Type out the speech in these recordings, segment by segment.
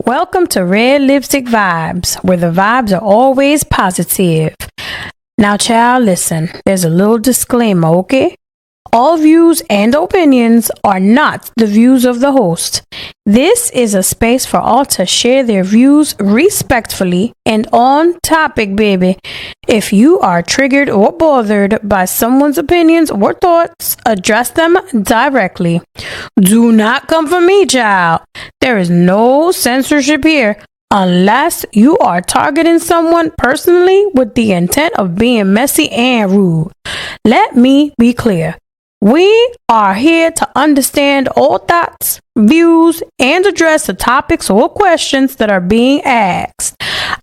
Welcome to Red Lipstick Vibes, where the vibes are always positive. Now, child, listen, there's a little disclaimer, okay? All views and opinions are not the views of the host. This is a space for all to share their views respectfully and on topic, baby. If you are triggered or bothered by someone's opinions or thoughts, address them directly. Do not come for me, child. There is no censorship here unless you are targeting someone personally with the intent of being messy and rude. Let me be clear. We are here to understand all thoughts, views, and address the topics or questions that are being asked.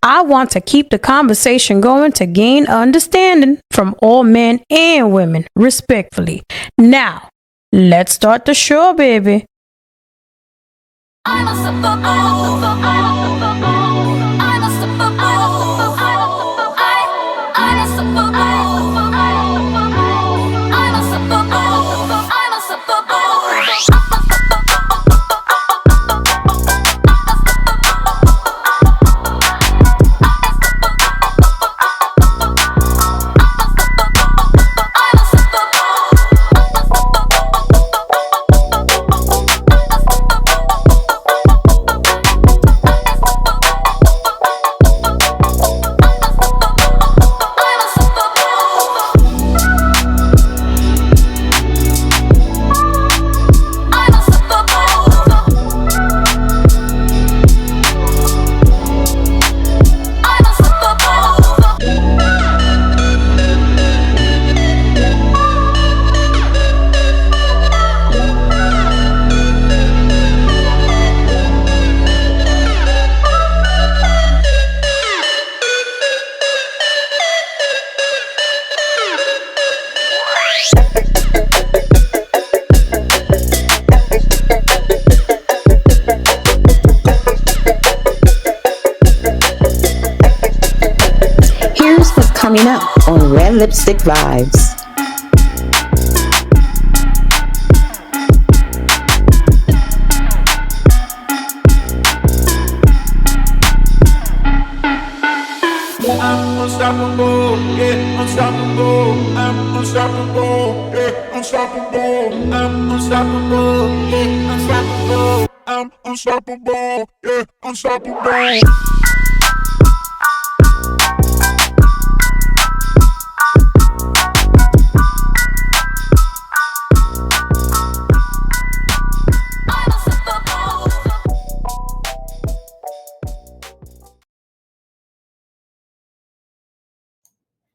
I want to keep the conversation going to gain understanding from all men and women, respectfully. Now, let's start the show, baby. Coming up on Red Lipstick Vibes. I'm unstoppable, yeah, unstoppable. I'm unstoppable, yeah, unstoppable. I'm unstoppable, yeah, unstoppable. I'm unstoppable, yeah, unstoppable.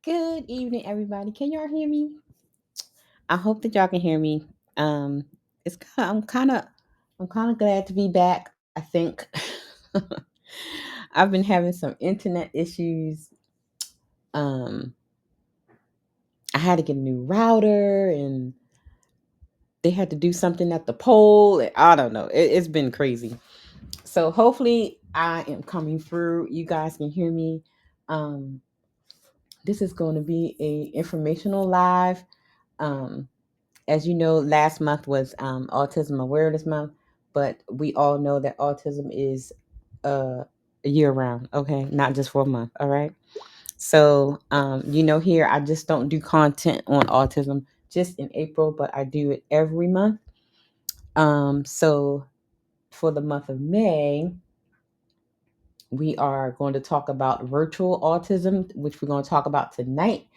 Good evening, everybody. Can y'all hear me? I hope that y'all can hear me. I'm kind of glad to be back. I think I've been having some internet issues. I had to get a new router, and they had to do something at the pole. I don't know. It's been crazy. So hopefully, I am coming through. You guys can hear me. This is going to be a informational live. As you know, last month was Autism Awareness Month, but we all know that autism is year round, okay? Not just for a month, all right? So, here, I just don't do content on autism just in April, but I do it every month. So for the month of May, we are going to talk about virtual autism, which we're going to talk about tonight.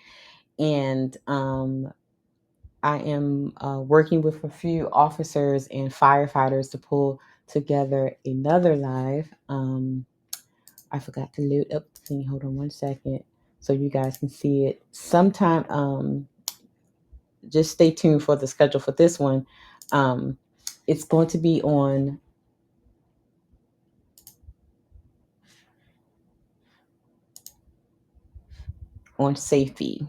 And I am working with a few officers and firefighters to pull together another live. I forgot to load up the thing. Hold on one second so you guys can see it. Sometime, just stay tuned for the schedule for this one. It's going to be on S.A.F.E.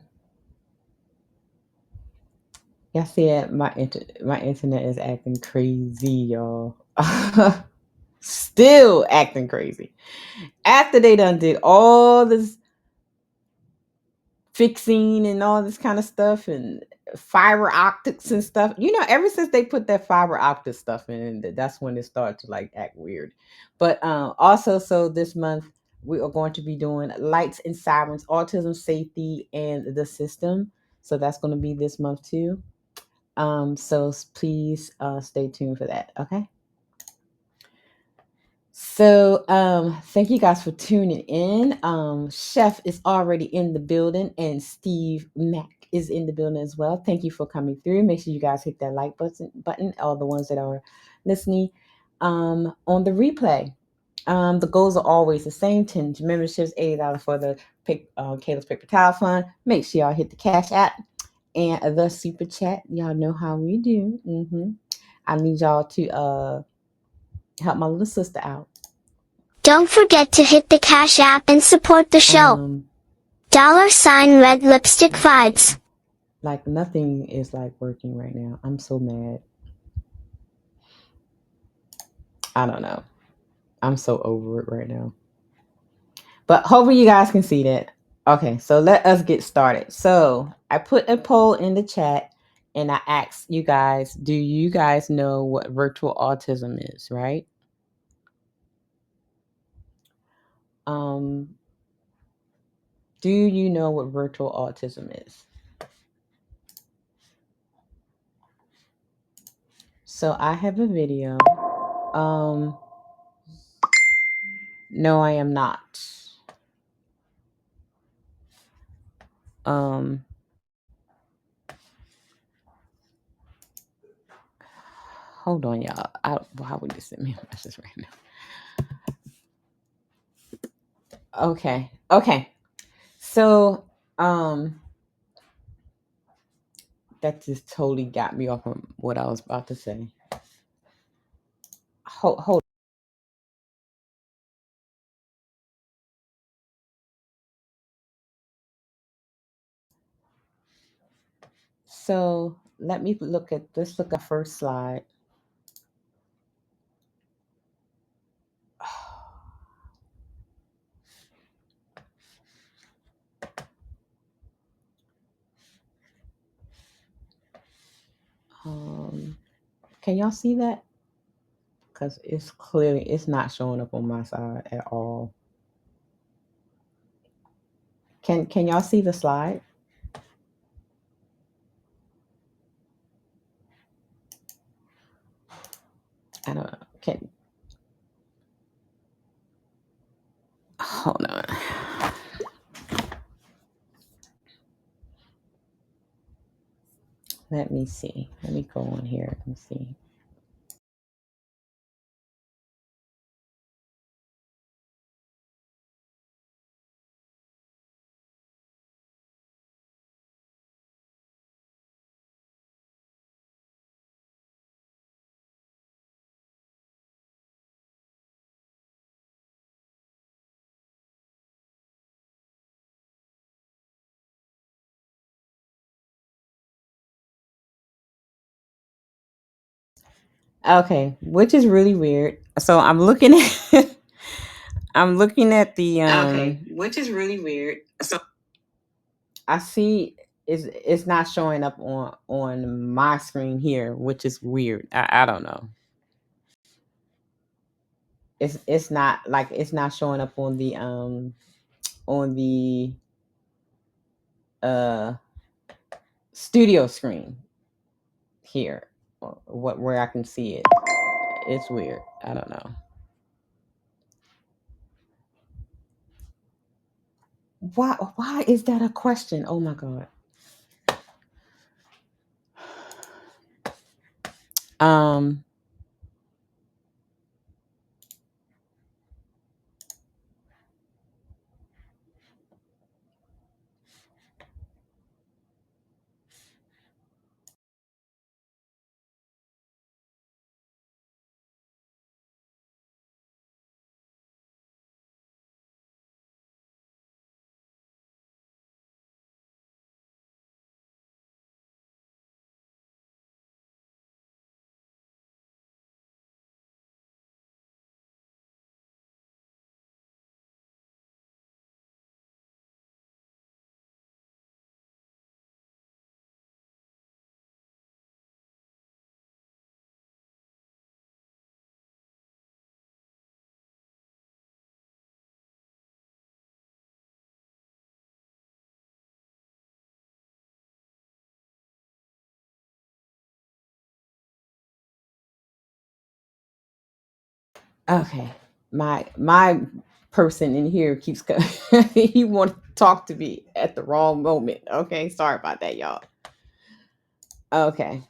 Y'all said my internet is acting crazy, y'all. Still acting crazy. After they done did all this fixing and all this kind of stuff and fiber optics and stuff. Ever since they put that fiber optic stuff in, that's when it started to like act weird. But also, so this month we are going to be doing lights and sirens, autism safety and the system. So that's going to be this month too. So please stay tuned for that. Okay. So, thank you guys for tuning in. Chef is already in the building, and Steve Mack is in the building as well. Thank you for coming through. Make sure you guys hit that like button. All the ones that are listening on the replay. The goals are always the same: 10 memberships, $80 for the Kayla's Paper Towel Fund. Make sure y'all hit the Cash App and the Super Chat. Y'all know how we do. I need y'all to help my little sister out. Don't forget to hit the Cash App and support the show. $Red Lipstick Vibes. Like nothing is like working right now. I'm so mad. I don't know. I'm so over it right now. But hopefully you guys can see that. Okay, so let us get started. So I put a poll in the chat and I asked you guys, do you guys know what virtual autism is, right? Do you know what virtual autism is? So I have a video. No, I am not. Hold on, y'all. Why would you send me a message right now? Okay. So, that just totally got me off of what I was about to say. Hold. So let's look at the first slide. Can y'all see that? Because it's not showing up on my side at all. Can y'all see the slide? I don't know. Hold on. Let me see. Let me go on here and see. Okay, which is really weird. So I'm looking at the Okay, which is really weird. So I see it's not showing up on my screen here, which is weird. I don't know. It's not showing up on the studio screen here, where I can see it. It's weird. I don't know. Why is that a question? Oh my god. Okay. My person in here keeps coming. He wants to talk to me at the wrong moment. Okay, sorry about that, y'all. Okay.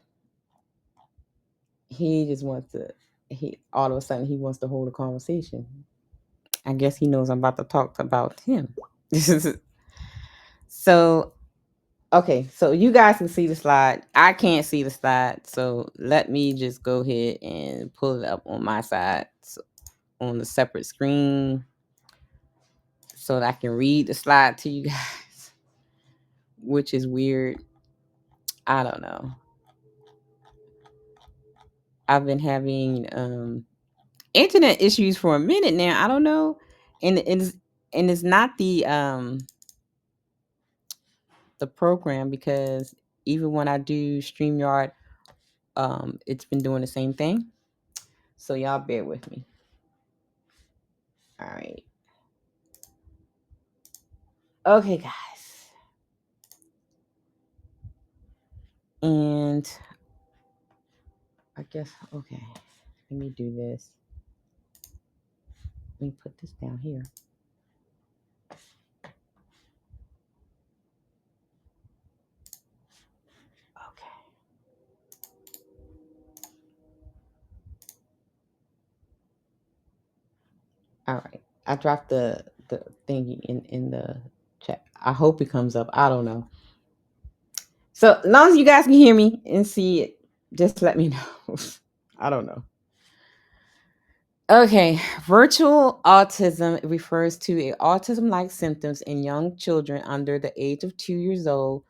He just wants to he all of a sudden he wants to hold a conversation. I guess he knows I'm about to talk about him. So, okay, so you guys can see the slide. I can't see the slide. So let me just go ahead and pull it up on my side, on the separate screen, so that I can read the slide to you guys, which is weird. I don't know. I've been having internet issues for a minute now. I don't know. And it's not the program, because even when I do StreamYard, it's been doing the same thing. So y'all bear with me. All right. Okay, guys. And I guess, okay, let me do this. Let me put this down here. Okay. All right. I dropped the thingy in the chat. I hope it comes up. I don't know. So as long as you guys can hear me and see it, just let me know. I don't know. Okay, virtual autism refers to autism-like symptoms in young children under the age of 2 years old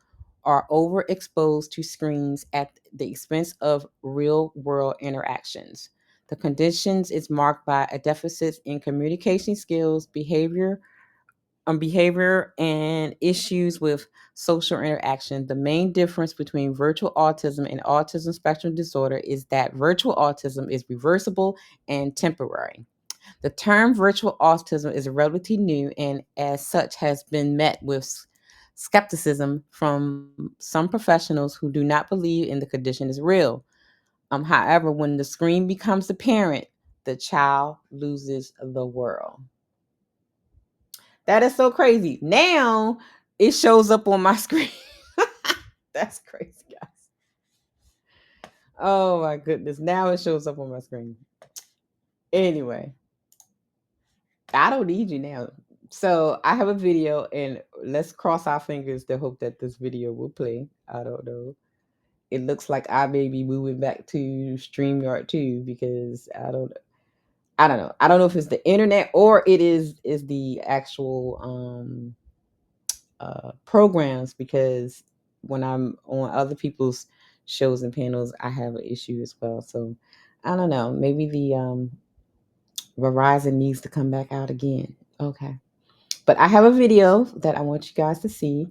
are overexposed to screens at the expense of real-world interactions. The conditions is marked by a deficit in communication skills, behavior, and issues with social interaction. The main difference between virtual autism and autism spectrum disorder is that virtual autism is reversible and temporary. The term virtual autism is relatively new and, as such, has been met with skepticism from some professionals who do not believe in the condition is real. However, when the screen becomes apparent, the child loses the world. That is so crazy. Now it shows up on my screen. That's crazy, guys. Oh my goodness. Now it shows up on my screen. Anyway, I don't need you now. So I have a video, and let's cross our fingers to hope that this video will play. I don't know. It looks like I may be moving back to StreamYard too, because I don't know. I don't know if it's the internet or it is the actual programs, because when I'm on other people's shows and panels, I have an issue as well. So I don't know. Maybe the Verizon needs to come back out again. Okay. But I have a video that I want you guys to see.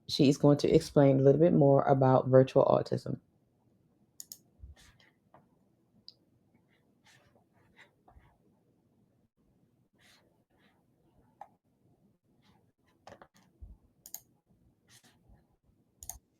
She is going to explain a little bit more about virtual autism.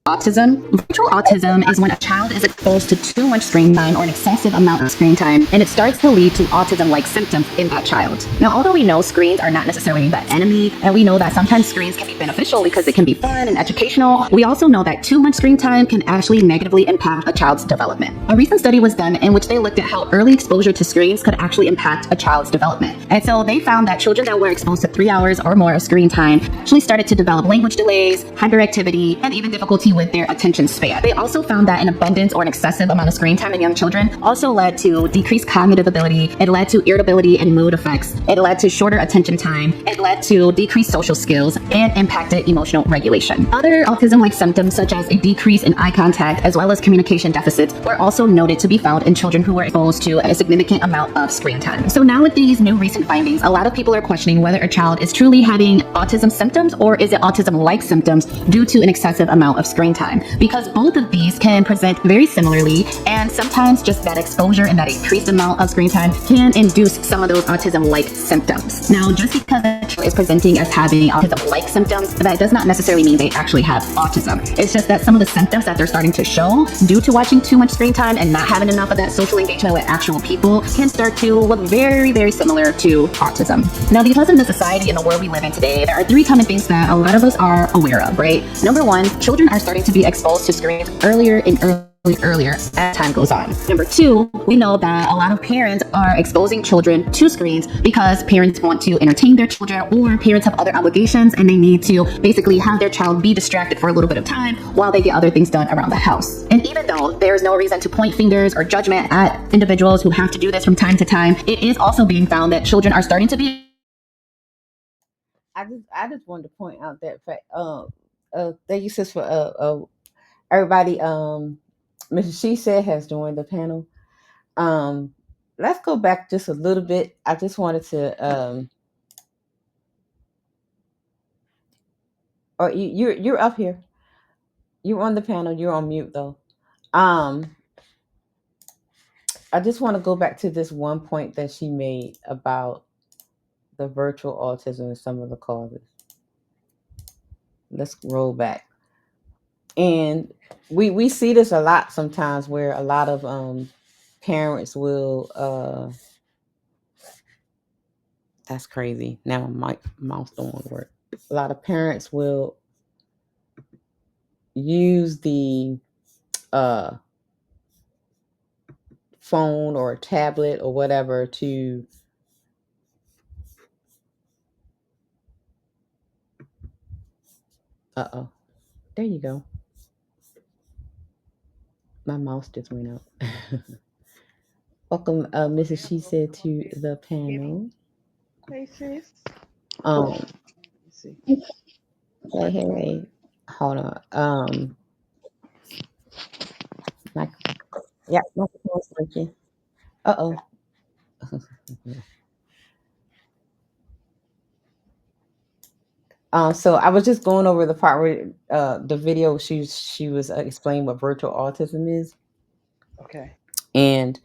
Autism. Virtual autism is when a child is exposed to too much screen time or an excessive amount of screen time, and it starts to lead to autism-like symptoms in that child. Now, although we know screens are not necessarily the enemy, and we know that sometimes screens can be beneficial because it can be fun and educational, we also know that too much screen time can actually negatively impact a child's development. A recent study was done in which they looked at how early exposure to screens could actually impact a child's development. And so they found that children that were exposed to 3 hours or more of screen time actually started to develop language delays, hyperactivity, and even difficulty with their attention span. They also found that an abundance or an excessive amount of screen time in young children also led to decreased cognitive ability. It led to irritability and mood effects. It led to shorter attention time. It led to decreased social skills and impacted emotional regulation. Other autism-like symptoms, such as a decrease in eye contact as well as communication deficits, were also noted to be found in children who were exposed to a significant amount of screen time. So now with these new recent findings, a lot of people are questioning whether a child is truly having autism symptoms or is it autism-like symptoms due to an excessive amount of screen screen time, because both of these can present very similarly, and sometimes just that exposure and that increased amount of screen time can induce some of those autism-like symptoms. Now, just because a child is presenting as having autism-like symptoms, that does not necessarily mean they actually have autism. It's just that some of the symptoms that they're starting to show due to watching too much screen time and not having enough of that social engagement with actual people can start to look very, very similar to autism. Now, because in the society and the world we live in today, there are three common things that a lot of us are aware of, right? Number one, children are starting to be exposed to screens earlier as time goes on. Number two, we know that a lot of parents are exposing children to screens because parents want to entertain their children, or parents have other obligations and they need to basically have their child be distracted for a little bit of time while they get other things done around the house. And even though there's no reason to point fingers or judgment at individuals who have to do this from time to time, it is also being found that children are starting to be I just wanted to point out that fact. Thank you, sis, for everybody. Mrs. She said has joined the panel. Um, let's go back just a little bit. I just wanted to or you're up here. You're on the panel. You're on mute though. Um, I just want to go back to this one point that she made about the virtual autism and some of the causes. Let's roll back. And we see this a lot sometimes, where a lot of parents will that's crazy. Now my mouse don't want to work. A lot of parents will use the uh phone or a tablet or whatever to uh-oh. There you go. My mouse just went out. Welcome, Mrs. She said, to the panel. Hey sis. Um, Let's see. hey. Hold on. My yeah, microphone's working. Uh-oh. So I was just going over the part where the video she was explaining what virtual autism is, Okay. and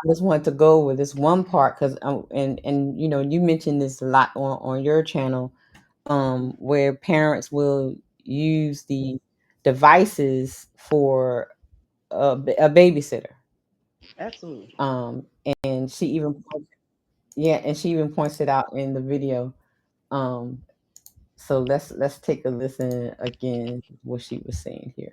I just wanted to go over this one part because and you know, you mentioned this a lot on your channel, where parents will use the devices for a babysitter. Absolutely. Um, and she even yeah, and she even points it out in the video. Um, so let's take a listen again what she was saying here.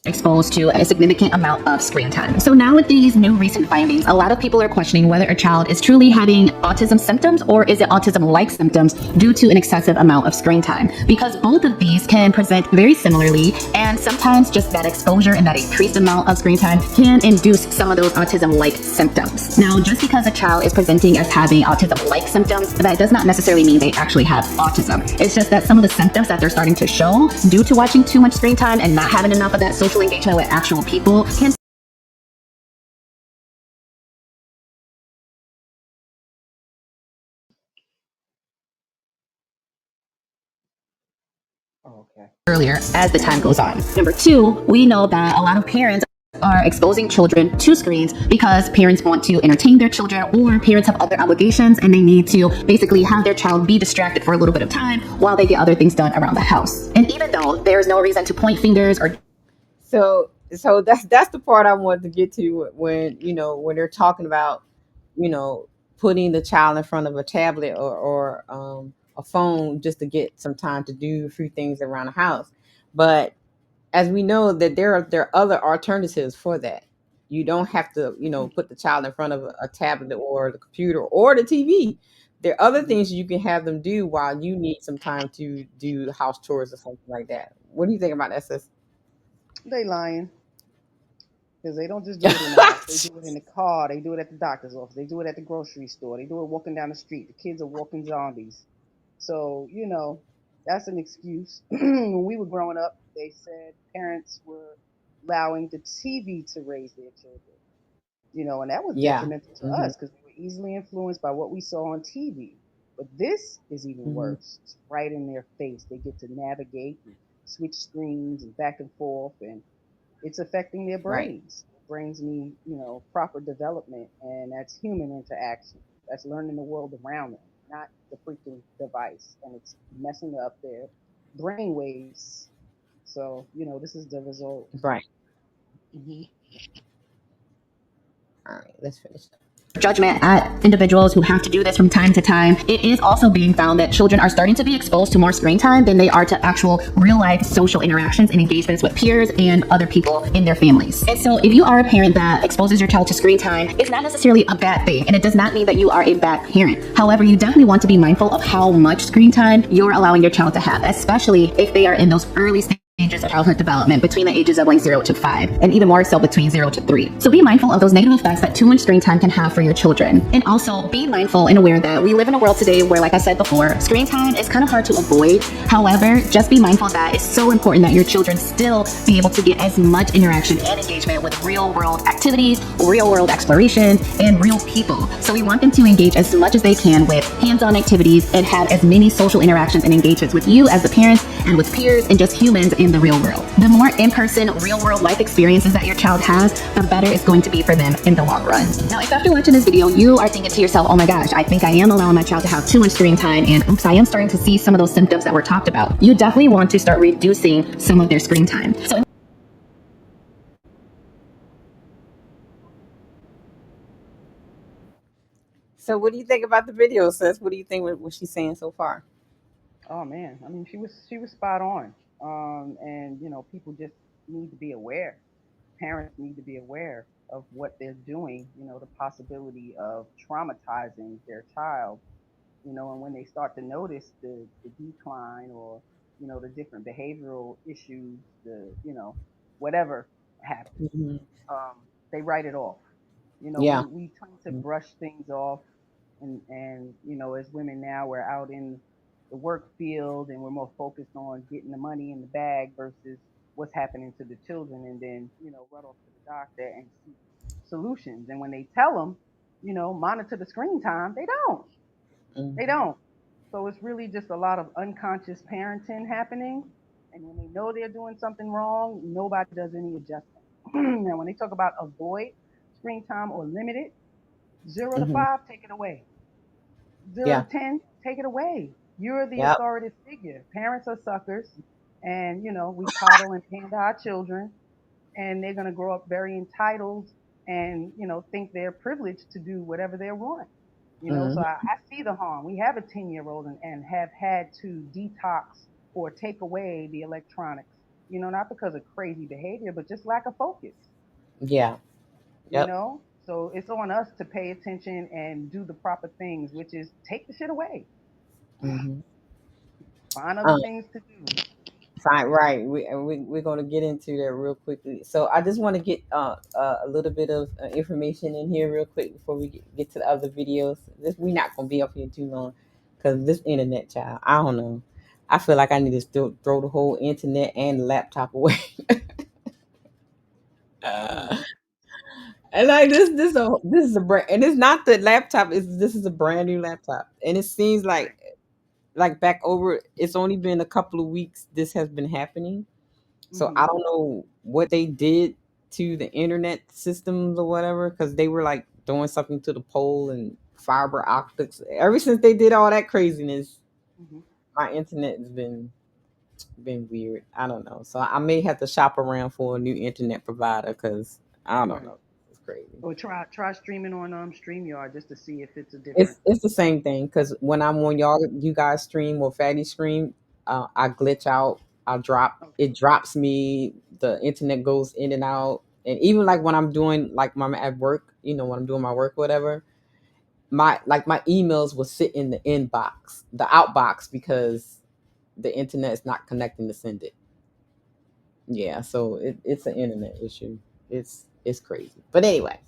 exposed to a significant amount of screen time. So now with these new recent findings, a lot of people are questioning whether a child is truly having autism symptoms or is it autism-like symptoms due to an excessive amount of screen time, because both of these can present very similarly, and sometimes just that exposure and that increased amount of screen time can induce some of those autism-like symptoms. Now, just because a child is presenting as having autism-like symptoms, that does not necessarily mean they actually have autism. It's just that some of the symptoms that they're starting to show due to watching too much screen time and not having enough of that social engagement with actual people can Okay. earlier as the time goes on. Number two, we know that a lot of parents are exposing children to screens because parents want to entertain their children, or parents have other obligations and they need to basically have their child be distracted for a little bit of time while they get other things done around the house. And even though there's no reason to point fingers or So that's the part I wanted to get to when you know when they're talking about you know putting the child in front of a tablet or a phone just to get some time to do a few things around the house. But as we know that there are other alternatives for that. You don't have to put the child in front of a tablet or the computer or the TV. There are other Mhm. things you can have them do while you need some time to do house chores or something like that. What do you think about that, sis? They lying because they don't just do it in the house. They do it in the car. They do it at the doctor's office. They do it at the grocery store. They do it walking down the street. The kids are walking zombies. So that's an excuse. When we were growing up, they said parents were allowing the TV to raise their children. And that was Yeah. detrimental to Hmm. us because we were easily influenced by what we saw on TV. But this is even Hmm. worse. It's right in their face. They get to navigate and switch screens and back and forth, and it's affecting their Right. brains. Brains need, proper development, and that's human interaction. That's learning the world around them, not the freaking device, and it's messing up their brain waves. So, this is the result. Right. Hmm. All right. Let's finish up. Judgment at individuals who have to do this from time to time. It is also being found that children are starting to be exposed to more screen time than they are to actual real life social interactions and engagements with peers and other people in their families. And so if you are a parent that exposes your child to screen time, it's not necessarily a bad thing, and it does not mean that you are a bad parent. However, you definitely want to be mindful of how much screen time you're allowing your child to have, especially if they are in those early stages of childhood development between the ages of like 0 to 5, and even more so between 0 to 3. So be mindful of those negative effects that too much screen time can have for your children. And also be mindful and aware that we live in a world today where, like I said before, screen time is kind of hard to avoid. However, just be mindful that it's so important that your children still be able to get as much interaction and engagement with real world activities, real world exploration, and real people. So we want them to engage as much as they can with hands-on activities and have as many social interactions and engagements with you as the parents and with peers and just humans in the real world. The more in-person, real-world life experiences that your child has, the better it's going to be for them in the long run. Now, if after watching this video, you are thinking to yourself, oh my gosh, I think I am allowing my child to have too much screen time, and oops, I am starting to see some of those symptoms that were talked about, you definitely want to start reducing some of their screen time. So, what do you think about the video, sis? What do you think what she's saying so far? Oh man, I mean, she was spot on. And people just need to be aware. Parents need to be aware of what they're doing. The possibility of traumatizing their child. And when they start to notice the decline, or the different behavioral issues, whatever happens, Hmm. they write it off. Yeah. We tend to brush things off, and as women now, we're out in the work field, and we're more focused on getting the money in the bag versus what's happening to the children, and then run off to the doctor and seek solutions. And when they tell them, monitor the screen time, they Hmm. don't. So it's really just a lot of unconscious parenting happening. And when they know they're doing something wrong, nobody does any adjustment. Now, when they talk about avoid screen time or limit it, 0 to Hmm. 5, take it away. 0 Yeah. to 10, take it away. You're the Yep. authoritative figure. Parents are suckers. And, we coddle and pander our children, and they're going to grow up very entitled and, think they're privileged to do whatever they want. So Hmm. I see the harm. We have a 10-year-old, and have had to detox or take away the electronics, not because of crazy behavior, but just lack of focus, Yeah. you Yep. know? So it's on us to pay attention and do the proper things, which is take the shit away, Hmm. find other things to do. Fine, right. We're going to get into that real quickly. So I just want to get a little bit of information in here real quick before we get to the other videos. We're not going to be up here too long because this internet, child, I don't know. I feel like I need to still throw the whole internet and the laptop away. Hmm. And like this is a brand, and it's not the laptop. This is a brand new laptop, and it seems Right. like back over. It's only been a couple of weeks. This has been happening. So Hmm. I don't know what they did to the internet systems or whatever, because they were like doing something to the pole and fiber optics. Ever since they did all that craziness, Hmm. my internet has been weird. I don't know. So I may have to shop around for a new internet provider because I don't Right. know. It's crazy. Or try streaming on StreamYard just to see if it's a different. It's the same thing because when I'm on you guys stream or Fatty stream, I glitch out. I drop. Okay. It drops me. The internet goes in and out. And even like when I'm doing like my at work, when I'm doing my work, whatever, my emails will sit in the inbox, the outbox, because the internet is not connecting to send it. Yeah, so it's an internet issue. It's crazy. But anyway,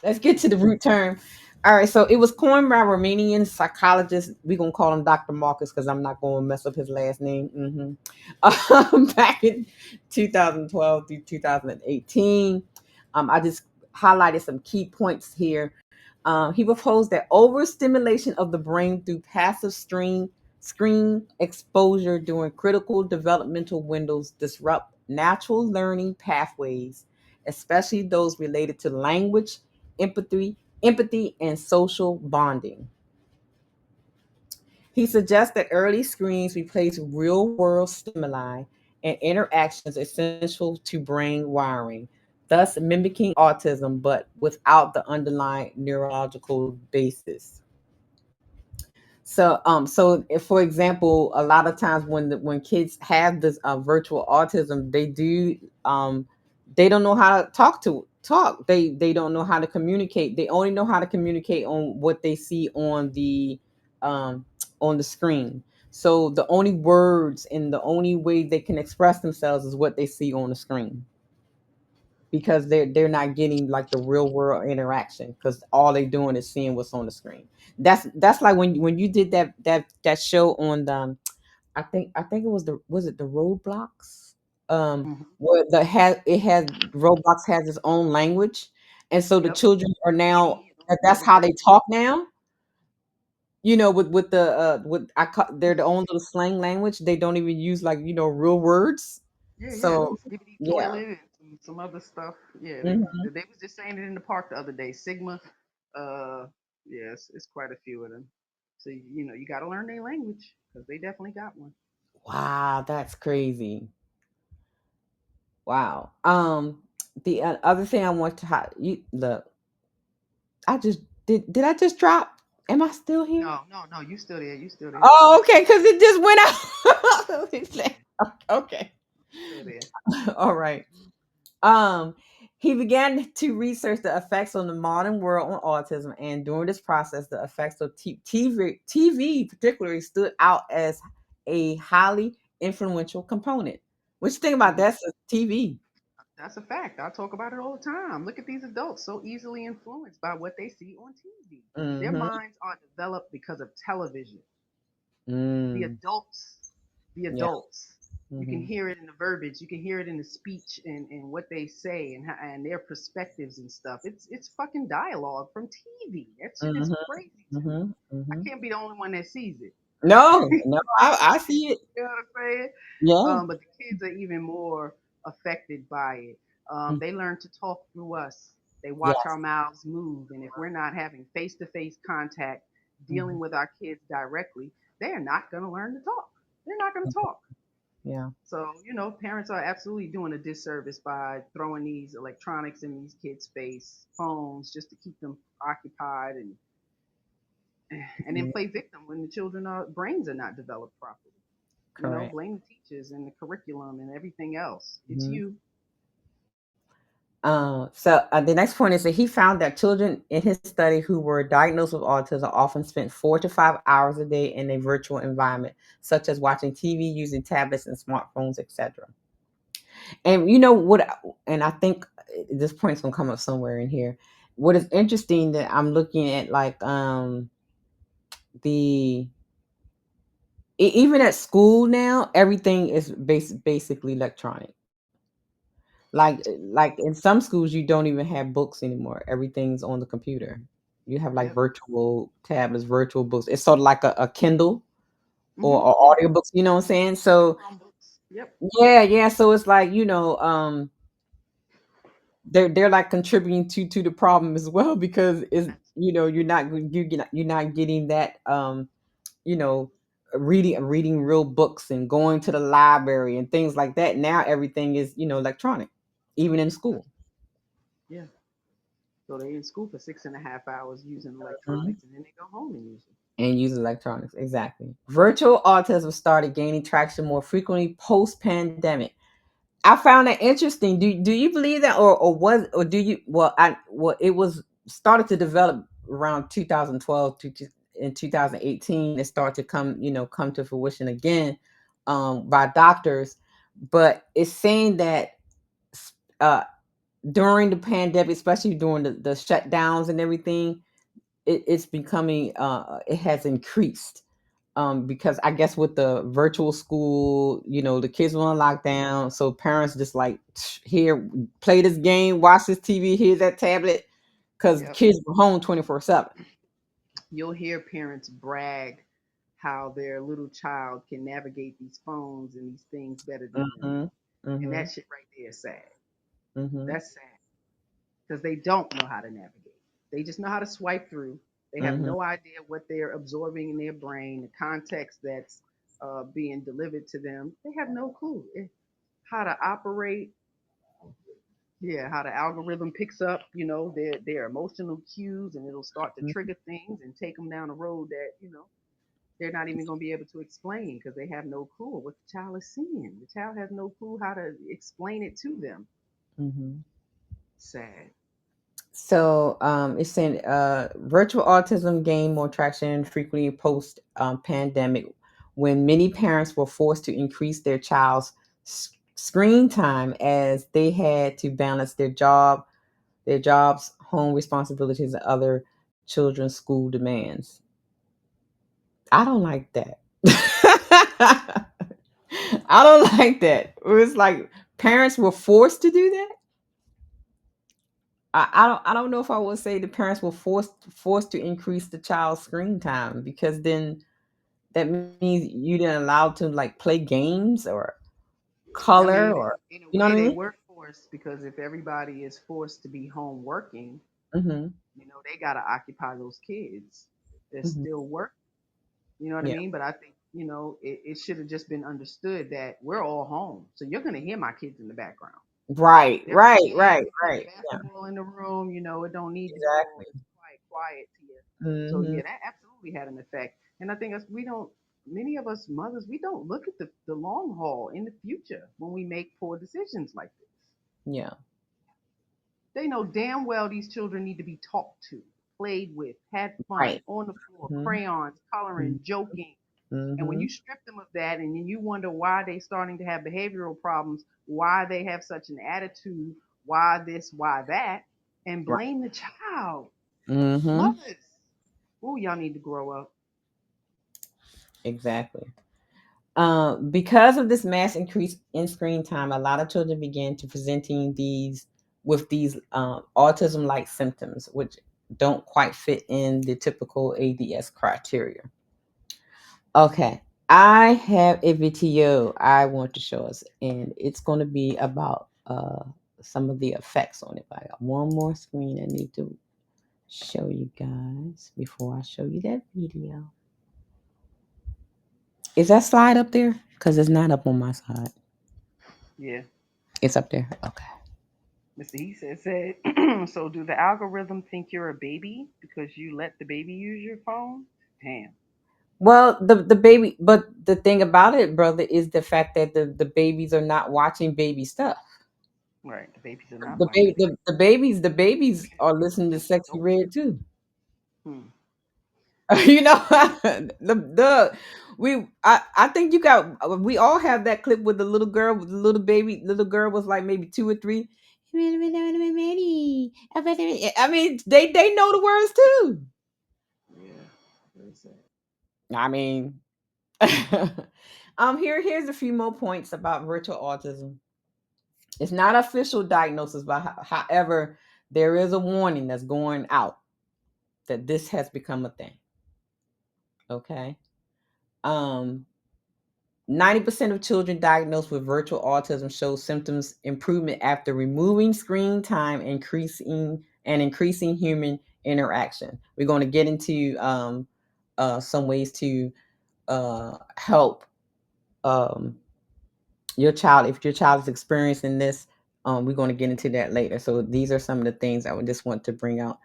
let's get to the root term. All right, so it was coined by Romanian psychologist. We're gonna call him Dr. Marcus because I'm not gonna mess up his last name. Back in 2012 through 2018. I just highlighted some key points here. He proposed that overstimulation of the brain through passive Screen exposure during critical developmental windows disrupt natural learning pathways, especially those related to language, empathy, and social bonding. He suggests that early screens replace real world stimuli and interactions essential to brain wiring, thus mimicking autism but without the underlying neurological basis. So if, for example, a lot of times when kids have this virtual autism, um, they don't know how to talk. They don't know how to communicate. They only know how to communicate on what they see um, on the screen. So the only words and the only way they can express themselves is what they see on the screen, because they're not getting like the real world interaction, because all they're doing is seeing what's on the screen. That's like when you did that show on the I think it was it the Roadblocks, Hmm. where it has Roblox has its own language, and so the Yep. children are now Speedy that's how they everything. talk now. With the they're the own little slang language. They don't even use like real words. Yeah, yeah. So Skibbity yeah. toilet and some other stuff. Yeah, Hmm. they was just saying it in the park the other day. Sigma, uh, yes, it's quite a few of them. So you got to learn their language because they definitely got one. Wow, that's crazy. Wow. The other thing I want to you look. I just did. I just drop? Am I still here? No, no, no. You still there? You still there? Oh, okay. Because it just went out. It's Yeah, like, okay. still there. All right. Um, he began to research the effects on the modern world on autism, and during this process, the effects of TV particularly stood out as a highly influential component. What you think about Mhm. that? TV. That's a fact. I talk about it all the time. Look at these adults so easily influenced by what they see on TV. Their Mm-hmm. minds are developed because of television. The Mm. adults, the Yeah. adults. You can Mm-hmm. hear it in the verbiage. You can hear it in the speech and what they say and their perspectives and stuff. It's fucking dialogue from TV. That shit is Mm-hmm. crazy to me. Mm-hmm. I Mm-hmm. can't be the only one that sees it. No, no, I see it. You know what I'm saying? Yeah. But the kids are even more affected by it. Mm. They learn to talk through us. They watch our Yes. mouths move, and if we're not having face-to-face contact, Hmm. dealing with our kids directly, they are not going to learn to talk. They're not going to talk. Yeah. So, parents are absolutely doing a disservice by throwing these electronics in these kids' face, phones, just to keep them occupied and then Yeah. play victim when the children brains are not developed properly. Correct. Blame the teachers and the curriculum and everything else. It's Hmm. you. So the next point is that he found that children in his study who were diagnosed with autism often spent 4 to 5 hours a day in a virtual environment, such as watching TV, using tablets and smartphones, etc. And you know what? And I think this point's gonna come up somewhere in here. What is interesting that I'm looking at, like the even at school now, everything is basically electronic. Like in some schools, you don't even have books anymore. Everything's on the computer. You have like Yep. virtual tablets, virtual books. It's sort of like a Kindle or Yeah. audiobooks. You know what I'm saying? The So Chromebooks. Yep. yeah, yeah. So it's like they're like contributing to the problem as well, because it's you're not getting that you know reading real books and going to the library and things like that. Now everything is electronic, even in school. Yeah. So they in school for 6.5 hours using Mhm. electronics, and then they go home and use them. And use electronics, exactly. Virtual autism started gaining traction more frequently post pandemic. I found that interesting. Do you believe that, or do you? It was started to develop around 2012 in 2018. It started to come to fruition again, by doctors, but it's saying that uh, during the pandemic, especially during the shutdowns and everything, it's becoming it has increased, because I guess with the virtual school, the kids were on lockdown, so parents just like, here, play this game, watch this TV, here's that tablet, because Yep. kids were home 24/7. You'll hear parents brag how their little child can navigate these phones and these things better than them. Mhm. And Mhm. that shit right there is sad. Mhm. That's sad because they don't know how to navigate. They just know how to swipe through. They have Mhm. no idea what they're absorbing in their brain, the context that's being delivered to them. They have no clue how to operate. Yeah, how the algorithm picks up, their emotional cues, and it'll start to Mhm. trigger things and take them down a road that they're not even going to be able to explain because they have no clue what the child is seeing. The child has no clue how to explain it to them. Mhm. Sad. So it's saying virtual autism gained more traction frequently post pandemic when many parents were forced to increase their child's screen time as they had to balance their jobs, home responsibilities, and other children's school demands. I don't like that. I don't like that. It was like parents were forced to do that. I don't know if I would say the parents were forced to increase the child's screen time because then that means you didn't allow to like play games or I color mean, or in a you know what way, I they mean? were forced because if everybody is forced to be home working, Mm-hmm. they got to occupy those kids. They're Hmm. still working. You know what I Yeah. mean? But I think, it should have just been understood that we're all home. So you're going to hear my kids in the background. Right. They're Right. playing, Right. they're playing Right. Yeah. basketball in the room. It don't need to be all Exactly. this quiet, quiet here. So Mm-hmm. yeah, that absolutely had an effect. And I think us, we don't, many of us mothers, we don't look at the long haul in the future when we make poor decisions like this. Yeah. They know damn well these children need to be talked to, played with, had fun, Right. on the floor, Mm-hmm. crayons, coloring, joking. And when Mm-hmm. you strip them of that and then you wonder why they starting to have behavioral problems, why they have such an attitude, why this, why that, and Right. blame the child. Mm-hmm. Mothers, ooh, y'all need to grow up. Exactly. Because of this mass increase in screen time, a lot of children began to presenting these autism-like symptoms, which don't quite fit in the typical ADS criteria. Okay, I have a video I want to show us, and it's going to be about some of the effects on it. I got one more screen I need to show you guys before I show you that video. Is that slide up there? Because it's not up on my side. Yeah. It's up there. Okay. Mr. He said, so do the algorithm think you're a baby because you let the baby use your phone? Damn. Well, the baby, but the thing about it, brother, is the fact that the babies are not watching baby stuff. Right. The babies are not The watching baby, baby. the Looking babies at are listening to looking at Sexy adult Red stuff. too. Hmm. You know, the I think you got we all have that clip with the little girl with the little girl was like maybe 2 or 3. I mean, they know the words too. Yeah. Very sad. I mean, here's a few more points about virtual autism. It's not official diagnosis, but however, there is a warning that's going out that this has become a thing. Okay. Um, 90% of children diagnosed with virtual autism show symptoms improvement after removing screen time, increasing human interaction. We're going to get into some ways to help um, your child, if your child is experiencing this. We're going to get into that later. So these are some of the things I would just want to bring out.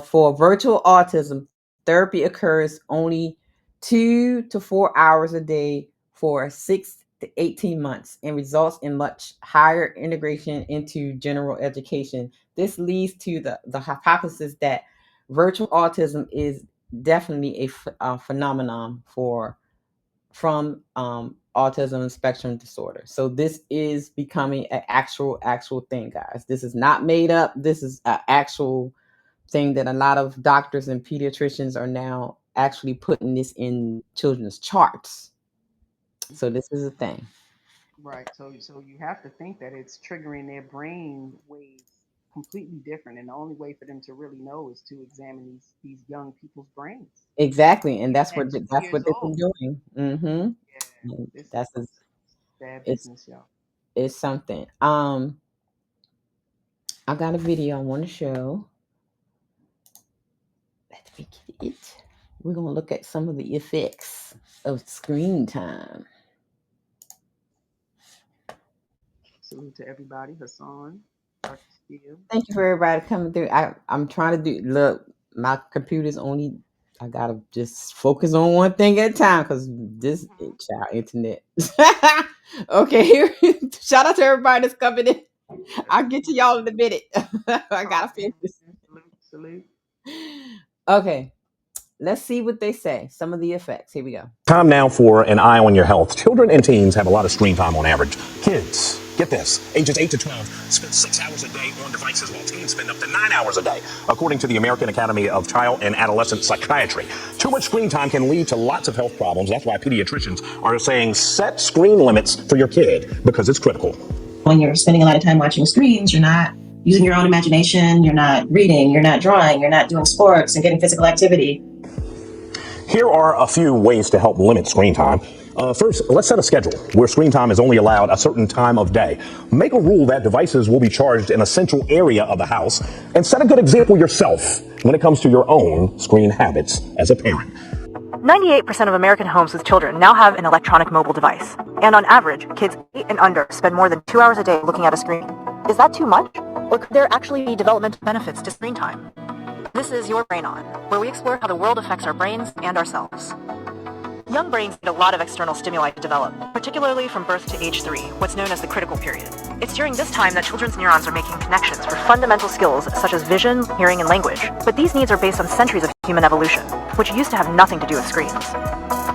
For virtual autism, therapy occurs only 2 to 4 hours a day for 6 to 18 months and results in much higher integration into general education. This leads to the hypothesis that virtual autism is definitely a phenomenon from autism spectrum disorder. So this is becoming an actual thing, guys. This is not made up. This is an actual thing that a lot of doctors and pediatricians are now actually putting this in children's charts. So this is a thing. Right. So you have to think that it's triggering their brain waves completely different. And the only way for them to really know is to examine these young people's brains. Exactly, and Even at 2 that's years what they've been old. doing. Mm-hmm. Yeah, this That's is bad it's business, y'all. it's something. I got a video I want to show. Let me get it. We're gonna look at some of the effects of screen time. Salute to everybody. Hassan, Dr. Steele. Thank you for everybody coming through. I'm trying to do. Look, my computer's only. I gotta just focus on one thing at a time because this child internet. Okay, here. Shout out to everybody that's coming in. I'll get to y'all in a minute. I gotta focus. Salute. Okay, let's see what they say. Some of the effects. Here we go. Time now for an eye on your health. Children and teens have a lot of screen time on average. Kids, get this, ages 8 to 12 spend 6 hours a day on devices while teens spend up to 9 hours a day, according to the American Academy of Child and Adolescent Psychiatry. Too much screen time can lead to lots of health problems. That's why pediatricians are saying set screen limits for your kid because it's critical. When you're spending a lot of time watching screens, you're not using your own imagination, you're not reading, you're not drawing, you're not doing sports and getting physical activity. Here are a few ways to help limit screen time. First, let's set a schedule where screen time is only allowed a certain time of day. Make a rule that devices will be charged in a central area of the house, and set a good example yourself when it comes to your own screen habits as a parent. 98% of American homes with children now have an electronic mobile device. And on average, kids 8 and under spend more than 2 hours a day looking at a screen. Is that too much? Or could there actually be developmental benefits to screen time? This is Your Brain On, where we explore how the world affects our brains and ourselves. Young brains need a lot of external stimuli to develop, particularly from birth to age 3, what's known as the critical period. It's during this time that children's neurons are making connections for fundamental skills such as vision, hearing, and language. But these needs are based on centuries of human evolution, which used to have nothing to do with screens.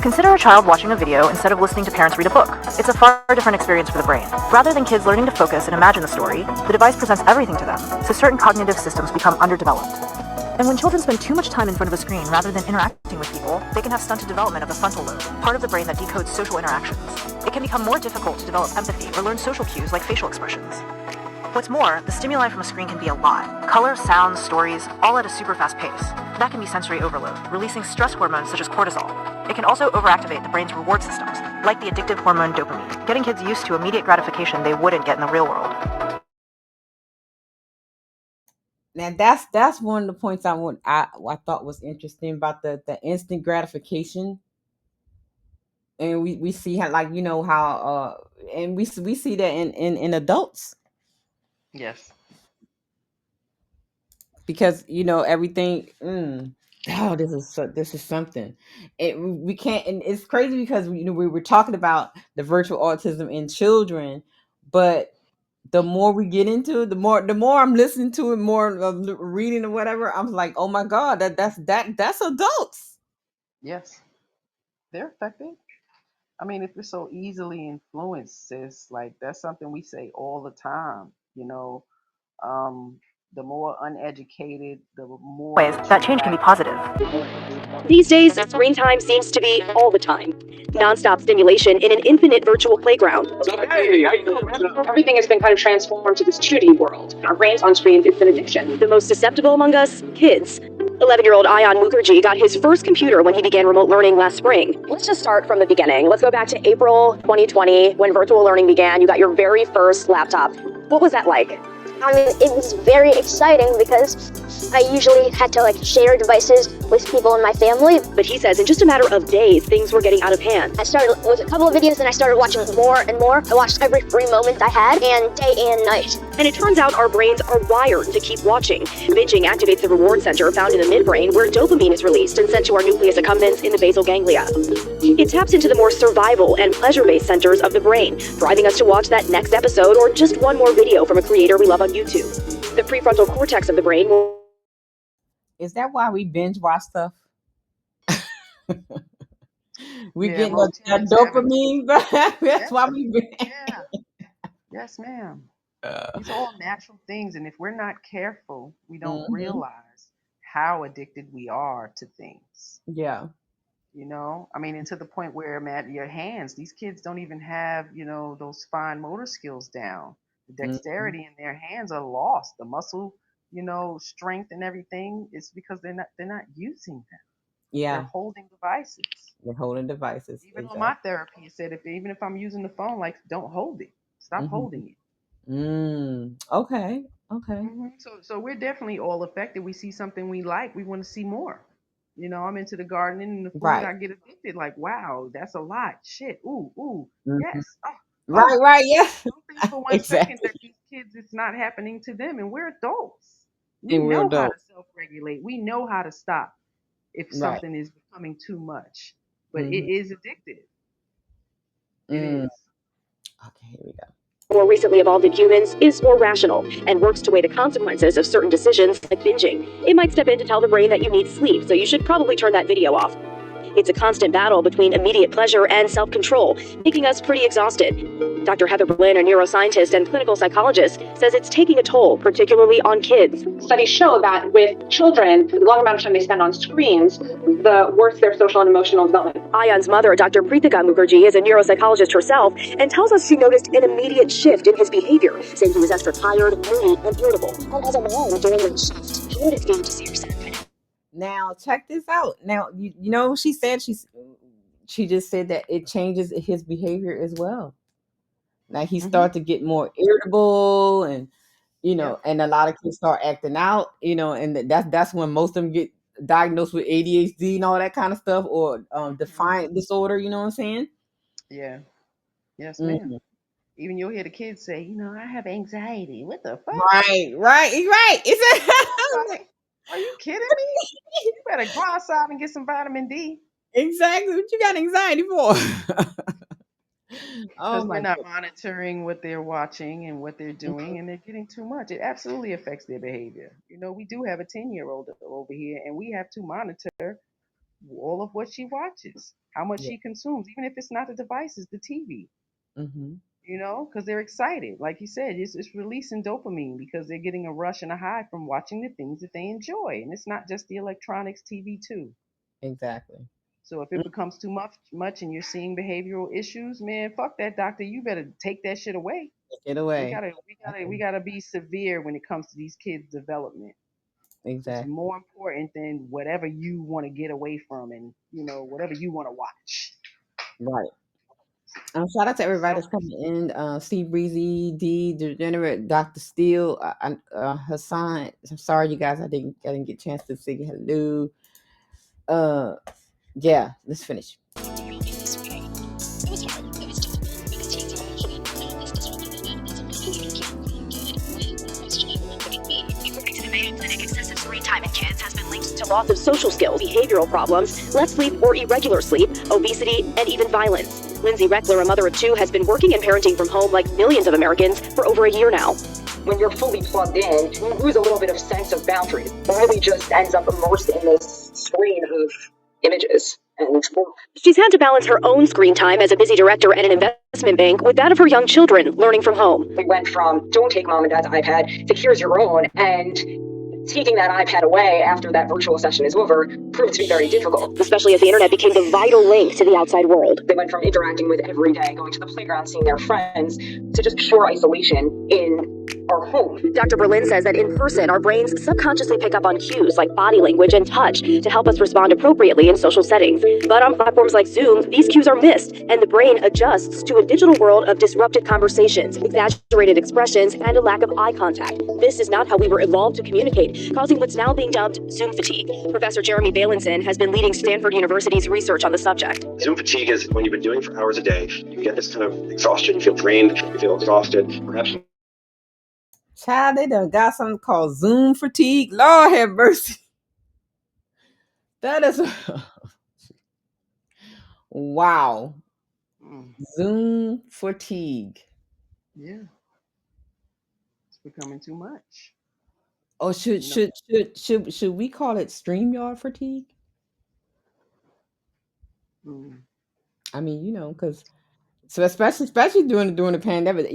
Consider a child watching a video instead of listening to parents read a book. It's a far different experience for the brain. Rather than kids learning to focus and imagine the story, the device presents everything to them, so certain cognitive systems become underdeveloped. And when children spend too much time in front of a screen rather than interacting with people, they can have stunted development of the frontal lobe, part of the brain that decodes social interactions. It can become more difficult to develop empathy or learn social cues like facial expressions. What's more, the stimuli from a screen can be a lot. Color, sounds, stories, all at a super fast pace. That can be sensory overload, releasing stress hormones such as cortisol. It can also overactivate the brain's reward systems, like the addictive hormone dopamine, getting kids used to immediate gratification they wouldn't get in the real world. Now that's one of the points I thought was interesting about the instant gratification, and we see how, like, how and we see that in adults, Yes. because everything. Oh, this is something. We can't, and it's crazy because we were talking about the virtual autism in children, but the more we get into it, the more I'm listening to it, more reading or whatever, I'm like, oh my god, that's adults. Yes. They're affected. I mean, if you're so easily influenced, sis, like that's something we say all the time. Um, the more uneducated, the more Ways that change can be positive. These days, screen time seems to be all the time. Non-stop stimulation in an infinite virtual playground. Hey, how you doing, man? Everything has been kind of transformed to this 2D world. Our brains on screens, it's an addiction. The most susceptible among us, kids. 11-year-old Ayan Mukherjee got his first computer when he began remote learning last spring. Let's just start from the beginning. Let's go back to April 2020 when virtual learning began. You got your very first laptop. What was that like? I mean, it was very exciting because I usually had to share devices with people in my family. But he says in just a matter of days, things were getting out of hand. I started with a couple of videos and I started watching more and more. I watched every free moment I had, and day and night. And it turns out our brains are wired to keep watching. Binging activates the reward center found in the midbrain where dopamine is released and sent to our nucleus accumbens in the basal ganglia. It taps into the more survival and pleasure-based centers of the brain, driving us to watch that next episode or just one more video from a creator we love on YouTube. The prefrontal cortex of the brain will... Is that why we binge watch stuff? We Yeah, get most that humans have it. dopamine. That's why we binge. Yeah. Yes, ma'am. These are all natural things, and if we're not careful, we don't realize how addicted we are to things. Yeah. I mean, and to the point where, Matt, your hands, these kids don't even have, those fine motor skills down. The Mm-hmm. dexterity in their hands are lost. The muscle, strength and everything is because they're not using them. They're Yeah, holding devices. they're holding devices. Even on my Exactly. therapy, it said even if I'm using the phone, like don't hold it. Stop Mm-hmm. holding it. Okay. Okay. So we're definitely all affected. We see something we like, we want to see more. I'm into the gardening and the food. Right. I get addicted. Like, wow, that's a lot. Shit. Ooh, ooh. Hmm. Yes. Oh, Right. oh. Right. Yeah. Don't think for one second Exactly. that these kids, it's not happening to them, and we're adults. We And we're know how to adults. self-regulate. We know how to stop if Right. something is becoming too much. But it Mm-hmm. is addictive. It Mm. is. Okay. Here we go. More recently evolved in humans is more rational and works to weigh the consequences of certain decisions like binging. It might step in to tell the brain that you need sleep, so you should probably turn that video off. It's a constant battle between immediate pleasure and self-control, making us pretty exhausted. Dr. Heather Berlin, a neuroscientist and clinical psychologist, says it's taking a toll, particularly on kids. Studies show that with children, the longer amount of time they spend on screens, the worse their social and emotional development. Ayan's mother, Dr. Preethika Mukherjee, is a neuropsychologist herself and tells us she noticed an immediate shift in his behavior, saying he was extra tired, moody, and irritable. And as a mom during that shift, how would it feel to see your son? Now check this out. Now you know she said she just said that it changes his behavior as well. Now he Mm-hmm. start to get more irritable, and Yep. and a lot of kids start acting out, and that's when most of them get diagnosed with ADHD and all that kind of stuff, or Hmm. defiant disorder. You know what I'm saying? Yeah. Yes, ma'am. Mhm. Even you'll hear the kids say, I have anxiety. What the fuck? Right, right, right. Like, are you kidding me? You better go outside and get some vitamin D. Exactly what you got anxiety for. Oh Because we're my not goodness. monitoring what they're watching and what they're doing, and they're getting too much. It absolutely affects their behavior. We do have a 10-year-old over here, and we have to monitor all of what she watches, how much Yeah. she consumes, even if it's not the devices, the TV. Mm-hmm. Because they're excited. Like you said, it's releasing dopamine because they're getting a rush and a high from watching the things that they enjoy. And it's not just the electronics, TV too. Exactly. So if it becomes too much and you're seeing behavioral issues, man, fuck that doctor. You better take that shit away. Get We away. gotta we gotta we gotta be severe when it comes to these kids' development. It's Exactly. more important than whatever you want to get away from and whatever you want to watch. Right. Shout out to everybody that's Selfish. coming in. Steve Breezy, D, Degenerate, Dr. Steele, Hassan. I'm sorry, you guys. I didn't get a chance to say hello. Uh, yeah. Let's finish. Excessive screen time in kids has been linked to loss of social skills, behavioral problems, less sleep or irregular sleep, obesity, and even violence. Lindsay Reckler, a mother of two, has been working and parenting from home like millions of Americans for over a year now. When you're fully plugged in, you lose a little bit of sense of boundaries. It really just ends up immersed in this screen of images. And she's had to balance her own screen time as a busy director at an investment bank with that of her young children learning from home. We went from don't take mom and dad's iPad to here's your own, and taking that iPad away after that virtual session is over proved to be very difficult. Especially as the internet became the vital link to the outside world. They went from interacting with every day, going to the playground, seeing their friends, to just pure isolation in our home. Dr. Berlin says that in person, our brains subconsciously pick up on cues like body language and touch to help us respond appropriately in social settings. But on platforms like Zoom, these cues are missed, and the brain adjusts to a digital world of disrupted conversations, exaggerated expressions, and a lack of eye contact. This is not how we were evolved to communicate, causing what's now being dubbed Zoom fatigue. Professor Jeremy Bailenson has been leading Stanford University's research on the subject. Zoom fatigue is when you've been doing for hours a day, you get this kind of exhaustion, you feel drained, you feel exhausted, perhaps. Child, they done got something called Zoom fatigue. Lord have mercy. That is wow. Zoom fatigue. Yeah, it's becoming too much. Oh, should we call it StreamYard fatigue? I mean, because so especially during the pandemic,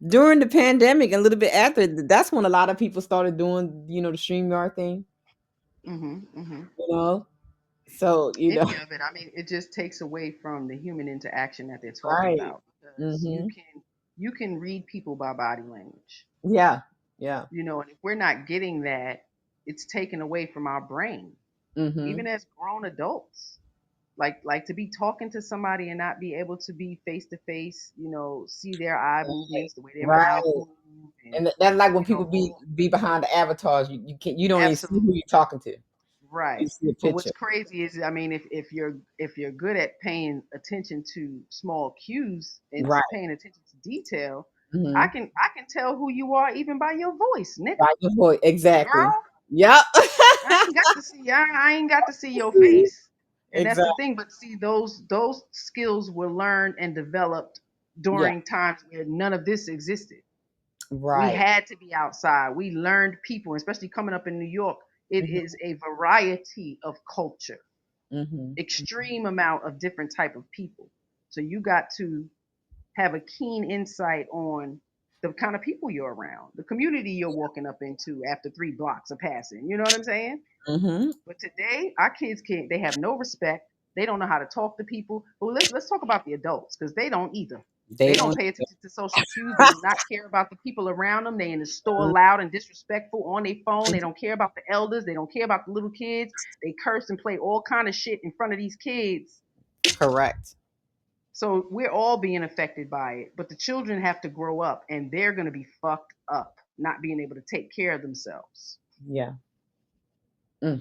during the pandemic and a little bit after, that's when a lot of people started doing, the StreamYard thing. You know, so Any of it. I mean, it just takes away from the human interaction that they're talking right. about because you Mm-hmm. can you can read people by body language. Yeah. Yeah. You know, and if we're not getting that, it's taken away from our brain, Mm-hmm. even as grown adults. Like to be talking to somebody and not be able to be face to face, you know, see their eye movements, the way their Right. mouth moves, and And that's like when you know, people be behind the avatars. You don't even see absolutely who you're talking to. You right. see a But picture. what's crazy is, I mean, if you're good at paying attention to small cues and Right. paying attention to detail, Mm-hmm. I can tell who you are even by your voice, nigga. Right. Your voice. Exactly. Girl, Yep. I ain't got to see your face. And that's Exactly. the thing. But see, those skills were learned and developed Yeah. during times where none of this existed. We Right. had to be outside. We learned people, especially coming up in New York. It Mm-hmm. is a variety of culture, Mm-hmm. extreme amount of different type of people. So you got to have a keen insight on the kind of people you're around, the community you're walking up into after 3 blocks of passing. You know what I'm saying? Mm-hmm. But today, our kids can't. They have no respect. They don't know how to talk to people. But let's talk about the adults because they don't either. They They don't don't. pay attention to social cues. They do not care about the people around them. They in the store loud and disrespectful on their phone. They don't care about the elders. They don't care about the little kids. They curse and play all kind of shit in front of these kids. Correct. So we're all being affected by it. But the children have to grow up and they're gonna be fucked up, not being able to take care of themselves. Yeah. Here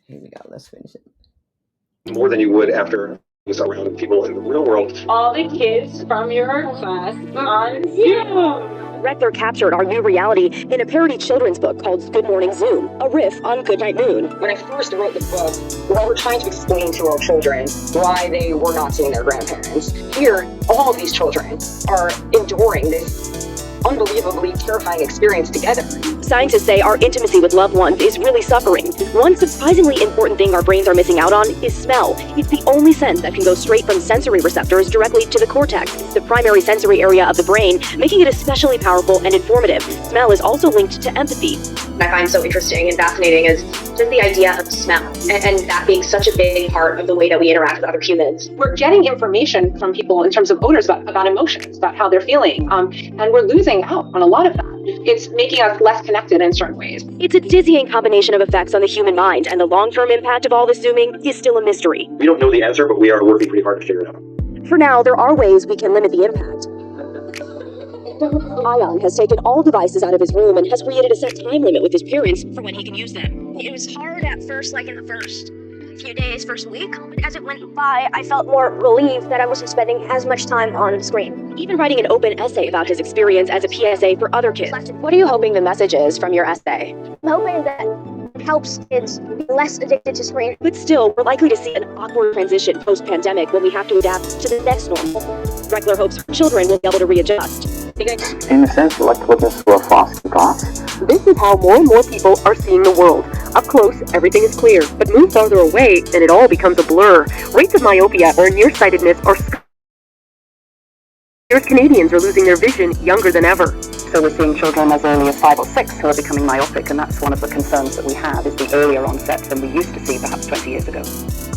we go. Let's finish it. More than you would after around people in the real world. All the kids from your class on Zoom. Reckler captured our new reality in a parody children's book called Good Morning Zoom, a riff on Goodnight Moon. When I first wrote the book, we were trying to explain to our children why they were not seeing their grandparents. Here, all of these children are enduring this unbelievably terrifying experience together. Scientists say our intimacy with loved ones is really suffering. One surprisingly important thing our brains are missing out on is smell. It's the only sense that can go straight from sensory receptors directly to the cortex, the primary sensory area of the brain, making it especially powerful and informative. Smell is also linked to empathy. I find so interesting and fascinating is just the idea of smell and that being such a big part of the way that we interact with other humans. We're getting information from people in terms of odors about emotions, about how they're feeling, and we're losing out on a lot of that. It's making us less connected in certain ways. It's a dizzying combination of effects on the human mind, and the long-term impact of all this zooming is still a mystery. We don't know the answer, but we are working pretty hard to figure it out. For now, there are ways we can limit the impact. Ion has taken all devices out of his room and has created a set time limit with his parents for when he can use them. It was hard at first, like in the first few days, first week. But as it went by, I felt more relieved that I wasn't spending as much time on the screen. Even writing an open essay about his experience as a PSA for other kids. What are you hoping the message is from your essay? I'm hoping that it helps kids be less addicted to screen. But still, we're likely to see an awkward transition post-pandemic when we have to adapt to the next normal. Reckler hopes children will be able to readjust. In a sense, we're like looking through a frosty glass. This is how more and more people are seeing the world. Up close, everything is clear, but move farther away, and it all becomes a blur. Rates of myopia or nearsightedness are Canadians are losing their vision younger than ever. So we're seeing children as early as 5 or 6 who are becoming myopic, and that's one of the concerns that we have, is the earlier onset than we used to see perhaps 20 years ago.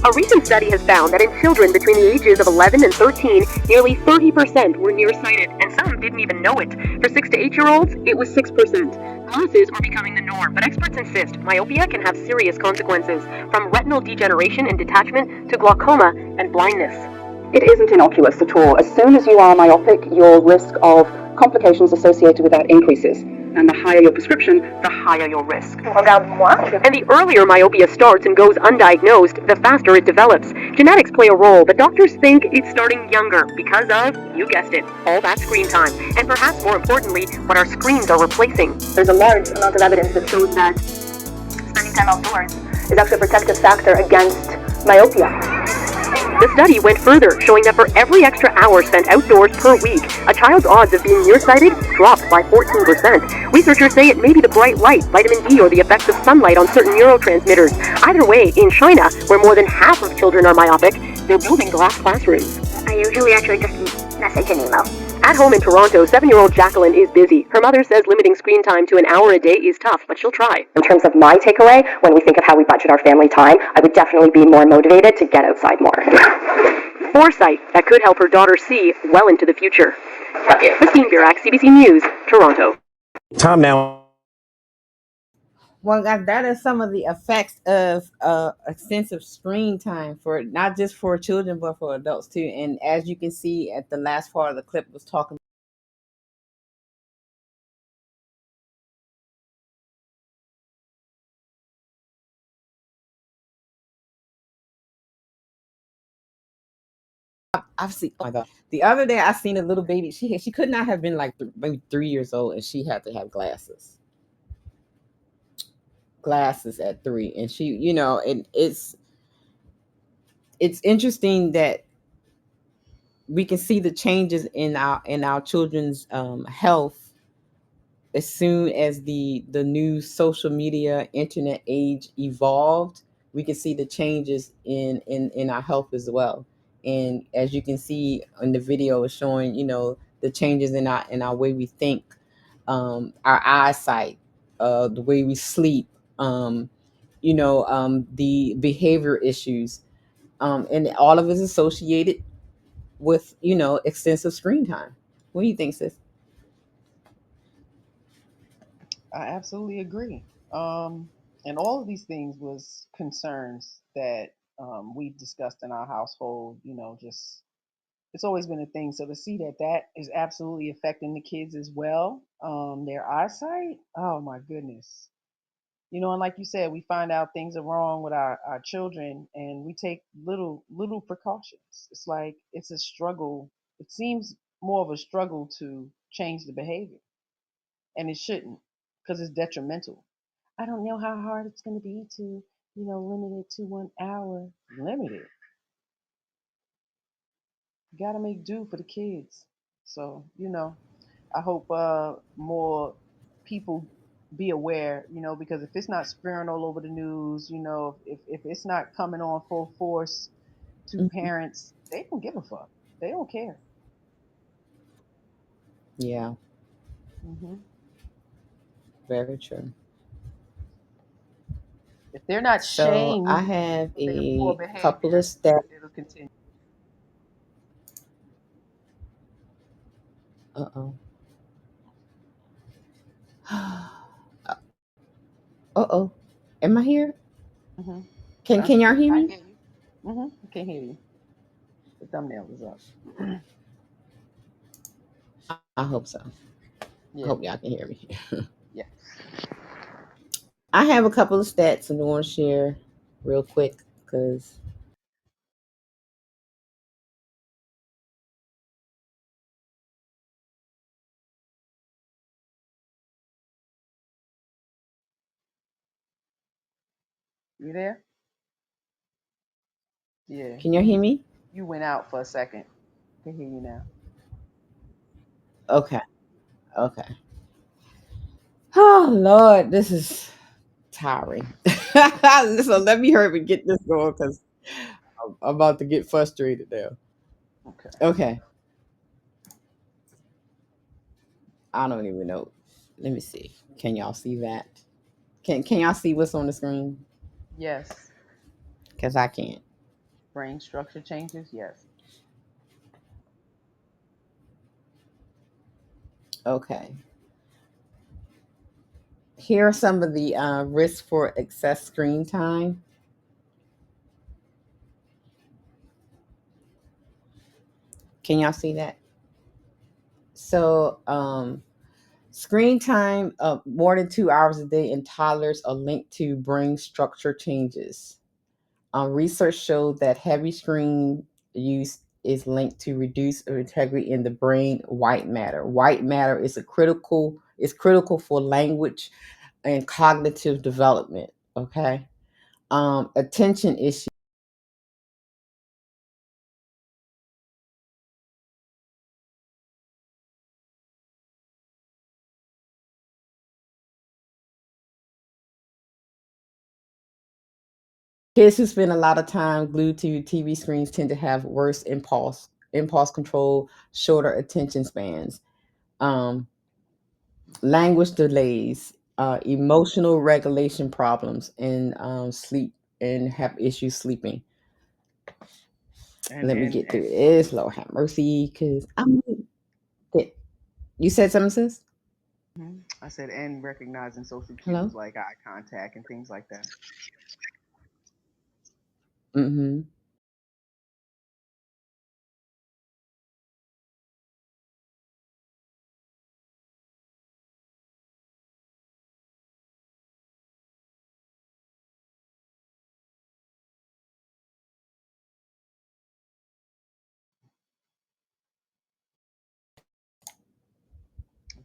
A recent study has found that in children between the ages of 11 and 13, nearly 30% were nearsighted, and some didn't even know it. For 6 to 8-year-olds, it was 6%. Glasses are becoming the norm, but experts insist myopia can have serious consequences, from retinal degeneration and detachment to glaucoma and blindness. It isn't innocuous at all. As soon as you are myopic, your risk of complications associated with that increases. And the higher your prescription, the higher your risk. And the earlier myopia starts and goes undiagnosed, the faster it develops. Genetics play a role, but doctors think it's starting younger because of, you guessed it, all that screen time. And perhaps more importantly, what our screens are replacing. There's a large amount of evidence that shows that spending time outdoors is actually a protective factor against myopia. The study went further, showing that for every extra hour spent outdoors per week, a child's odds of being nearsighted dropped by 14%. Researchers say it may be the bright light, vitamin D, or the effects of sunlight on certain neurotransmitters. Either way, in China, where more than half of children are myopic, they're building glass classrooms. I usually actually just message and email. At home in Toronto, 7-year-old Jacqueline is busy. Her mother says limiting screen time to an hour a day is tough, but she'll try. In terms of my takeaway, when we think of how we budget our family time, I would definitely be more motivated to get outside more. Foresight that could help her daughter see well into the future. Christine Birak, CBC News, Toronto. Time now. Well, that is some of the effects of extensive screen time for not just for children but for adults too. And as you can see at the last part of the clip was talking. I've seen. Oh my god! The other day I seen a little baby. She could not have been like maybe 3 years old, and she had to have glasses at 3, and she, and it's interesting that we can see the changes in our children's health as soon as the new social media internet age evolved. We can see the changes in our health as well. And as you can see in the video, is showing the changes in our way we think, our eyesight, the way we sleep, the behavior issues, and all of it is associated with extensive screen time. What do you think, sis? I absolutely agree. And all of these things was concerns that we discussed in our household. Just it's always been a thing. So to see that that is absolutely affecting the kids as well, their eyesight. Oh my goodness. And like you said, we find out things are wrong with our children, and we take little precautions. It's like it's a struggle. It seems more of a struggle to change the behavior, and it shouldn't, because it's detrimental. I don't know how hard it's going to be to, limit it to 1 hour. Limit it. You got to make do for the kids. So, I hope more people be aware, because if it's not spreading all over the news, if it's not coming on full force to Mhm. parents, they don't give a fuck. They don't care. Yeah, Hmm. very true. If they're not So I shamed have for their poor a couple of behavior, steps. it'll continue. Uh oh. Uh oh. Am I here? Hmm. Can y'all hear I me? hear you. I can hear you. The thumbnail is up. I hope so. I Yeah. hope y'all can hear me. Yeah. I have a couple of stats and I want to share real quick because You there? Yeah. can y'all hear me? You went out for a second. I can hear you now. Okay. Okay. Oh Lord, this is tiring. So let me hurry and get this going because I'm about to get frustrated now. Okay. Okay. I don't even know. Let me see. Can y'all see that? Can y'all see what's on the screen? Yes. Because I can't. Brain structure changes. Yes. Okay. Here are some of the risks for excess screen time. Can y'all see that? So, screen time of more than 2 hours a day in toddlers are linked to brain structure changes. Research showed that heavy screen use is linked to reduced integrity in the brain white matter. White matter is critical for language and cognitive development. Okay. Attention issues. Kids who spend a lot of time glued to TV screens tend to have worse impulse control, shorter attention spans, um, language delays, emotional regulation problems, and sleep and have issues sleeping. And Let me and get and through this. Lord have mercy, because I'm You said something, sis? I said, and recognizing social Hello? cues like eye contact and things like that. Mm-hmm.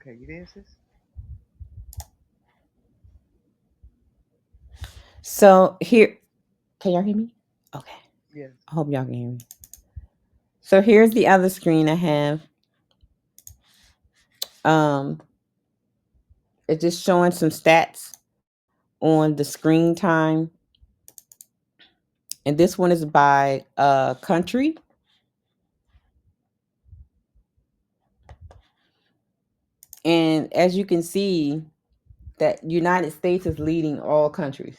Okay, you there, sis? So here, can y'all hear me? Okay. Yes. I hope y'all can hear me. So here's the other screen I have. Um, it's just showing some stats on the screen time, and this one is by country. And as you can see, that United States is leading all countries.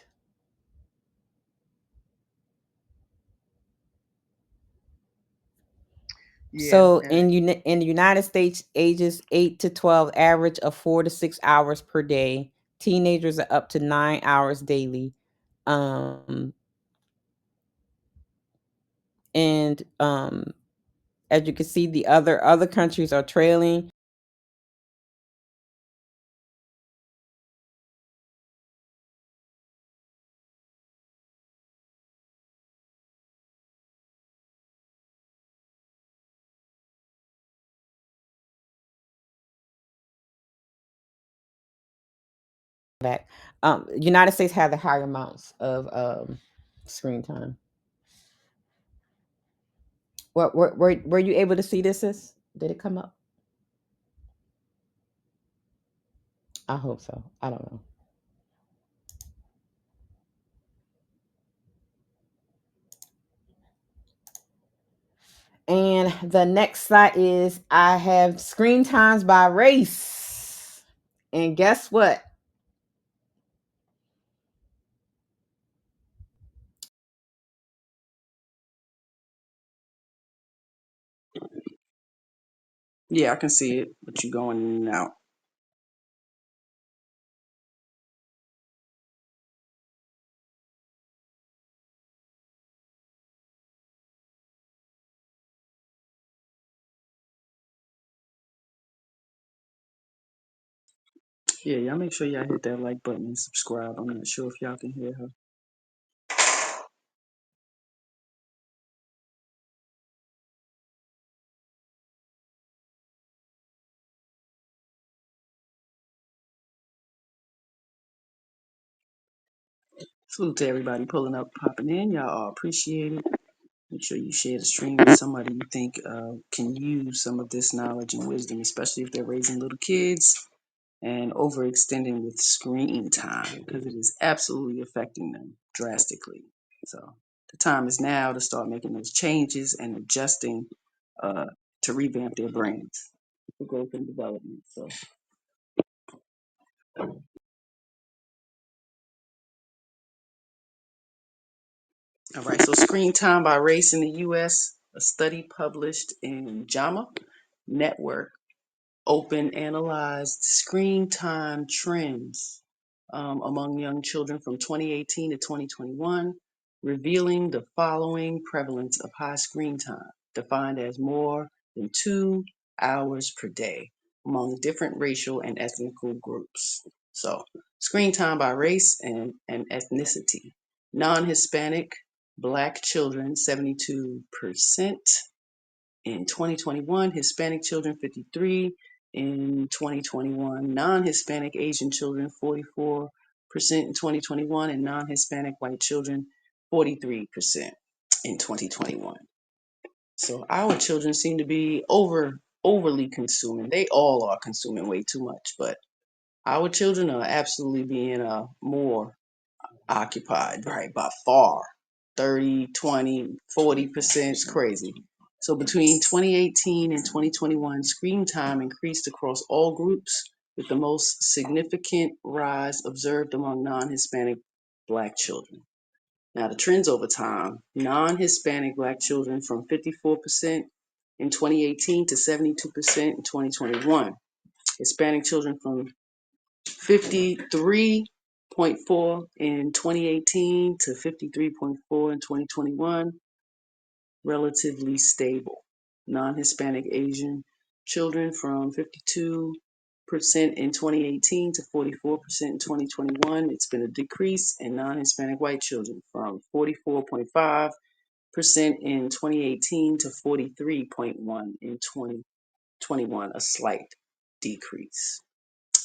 Yeah, So and in the United States, ages 8 to 12 average of 4 to 6 hours per day. Teenagers are up to 9 hours daily. Um, and as you can see, the other countries are trailing. Back. United States have the higher amounts of screen time. Were you able to see this? Sis? Did it come up? I hope so. I don't know. And the next slide is I have screen times by race. And guess what? Yeah, I can see it, but you going in and out. Yeah, y'all make sure y'all hit that like button and subscribe. I'm not sure if y'all can hear her. Salute to everybody pulling up, popping in. Y'all all appreciate it. Make sure you share the stream with somebody you think can use some of this knowledge and wisdom, especially if they're raising little kids and overextending with screen time, because it is absolutely affecting them drastically. So the time is now to start making those changes and adjusting uh, to revamp their brains for growth and development. So, all right. So screen time by race in the U.S. A study published in JAMA Network Open analyzed screen time trends among young children from 2018 to 2021, revealing the following prevalence of high screen time, defined as more than 2 hours per day among different racial and ethnic groups. So, screen time by race and ethnicity. Non Hispanic, Black children, 72%. In 2021, Hispanic children 53. In 2021, non-Hispanic Asian children 44% in 2021, and non-Hispanic white children 43% in 2021. So our children seem to be overly consuming. They all are consuming way too much, but our children are absolutely being more occupied, right, by far. 30, 20, 40% is crazy. So between 2018 and 2021, screen time increased across all groups, with the most significant rise observed among non-Hispanic Black children. Now, the trends over time: non-Hispanic Black children from 54% in 2018 to 72% in 2021. Hispanic children from 53.4 in 2018 to 53.4 in 2021, relatively stable. Non-Hispanic Asian children from 52% in 2018 to 44% in 2021. It's been a decrease in non-Hispanic white children from 44.5% in 2018 to 43.1% in 2021, a slight decrease.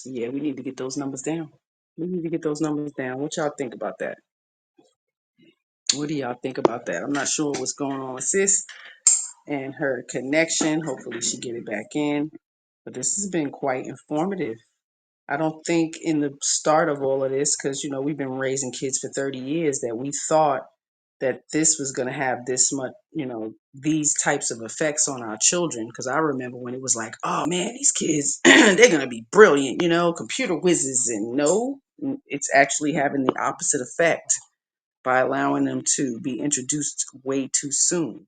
Yeah, we need to get those numbers down. We need to get those numbers down. What y'all think about that? What do y'all think about that? I'm not sure what's going on with sis and her connection. Hopefully she get it back in. But this has been quite informative. I don't think in the start of all of this, because we've been raising kids for 30 years, that we thought that this was going to have this much, these types of effects on our children. Because I remember when it was like, oh man, these kids, they're going to be brilliant, computer whizzes. And no, it's actually having the opposite effect by allowing them to be introduced way too soon.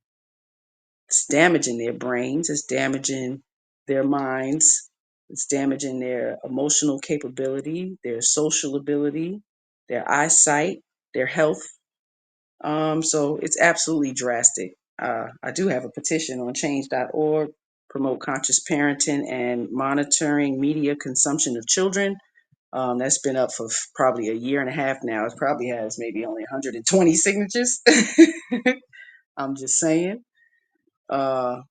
It's damaging their brains, it's damaging their minds, it's damaging their emotional capability, their social ability, their eyesight, their health. So it's absolutely drastic. I do have a petition on change.org, promote conscious parenting and monitoring media consumption of children. That's been up for probably a year and a half now. It probably has maybe only 120 signatures. I'm just saying. So,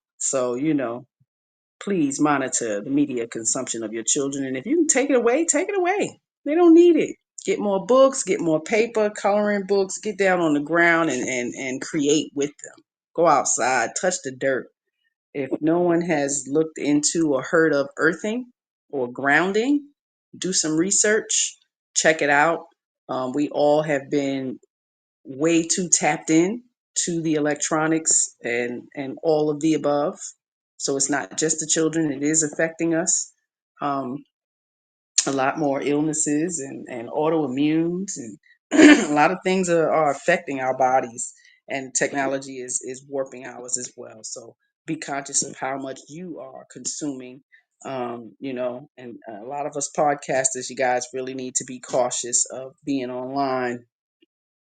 please monitor the media consumption of your children. And if you can take it away, take it away. They don't need it. Get more books, get more paper, coloring books, get down on the ground and create with them. Go outside, touch the dirt. If no one has looked into or heard of earthing or grounding, do some research, check it out. We all have been way too tapped in to the electronics and all of the above. So it's not just the children, it is affecting us. A lot more illnesses and autoimmunes and a lot of things are affecting our bodies, and technology is warping ours as well. So be conscious of how much you are consuming. And a lot of us podcasters, you guys really need to be cautious of being online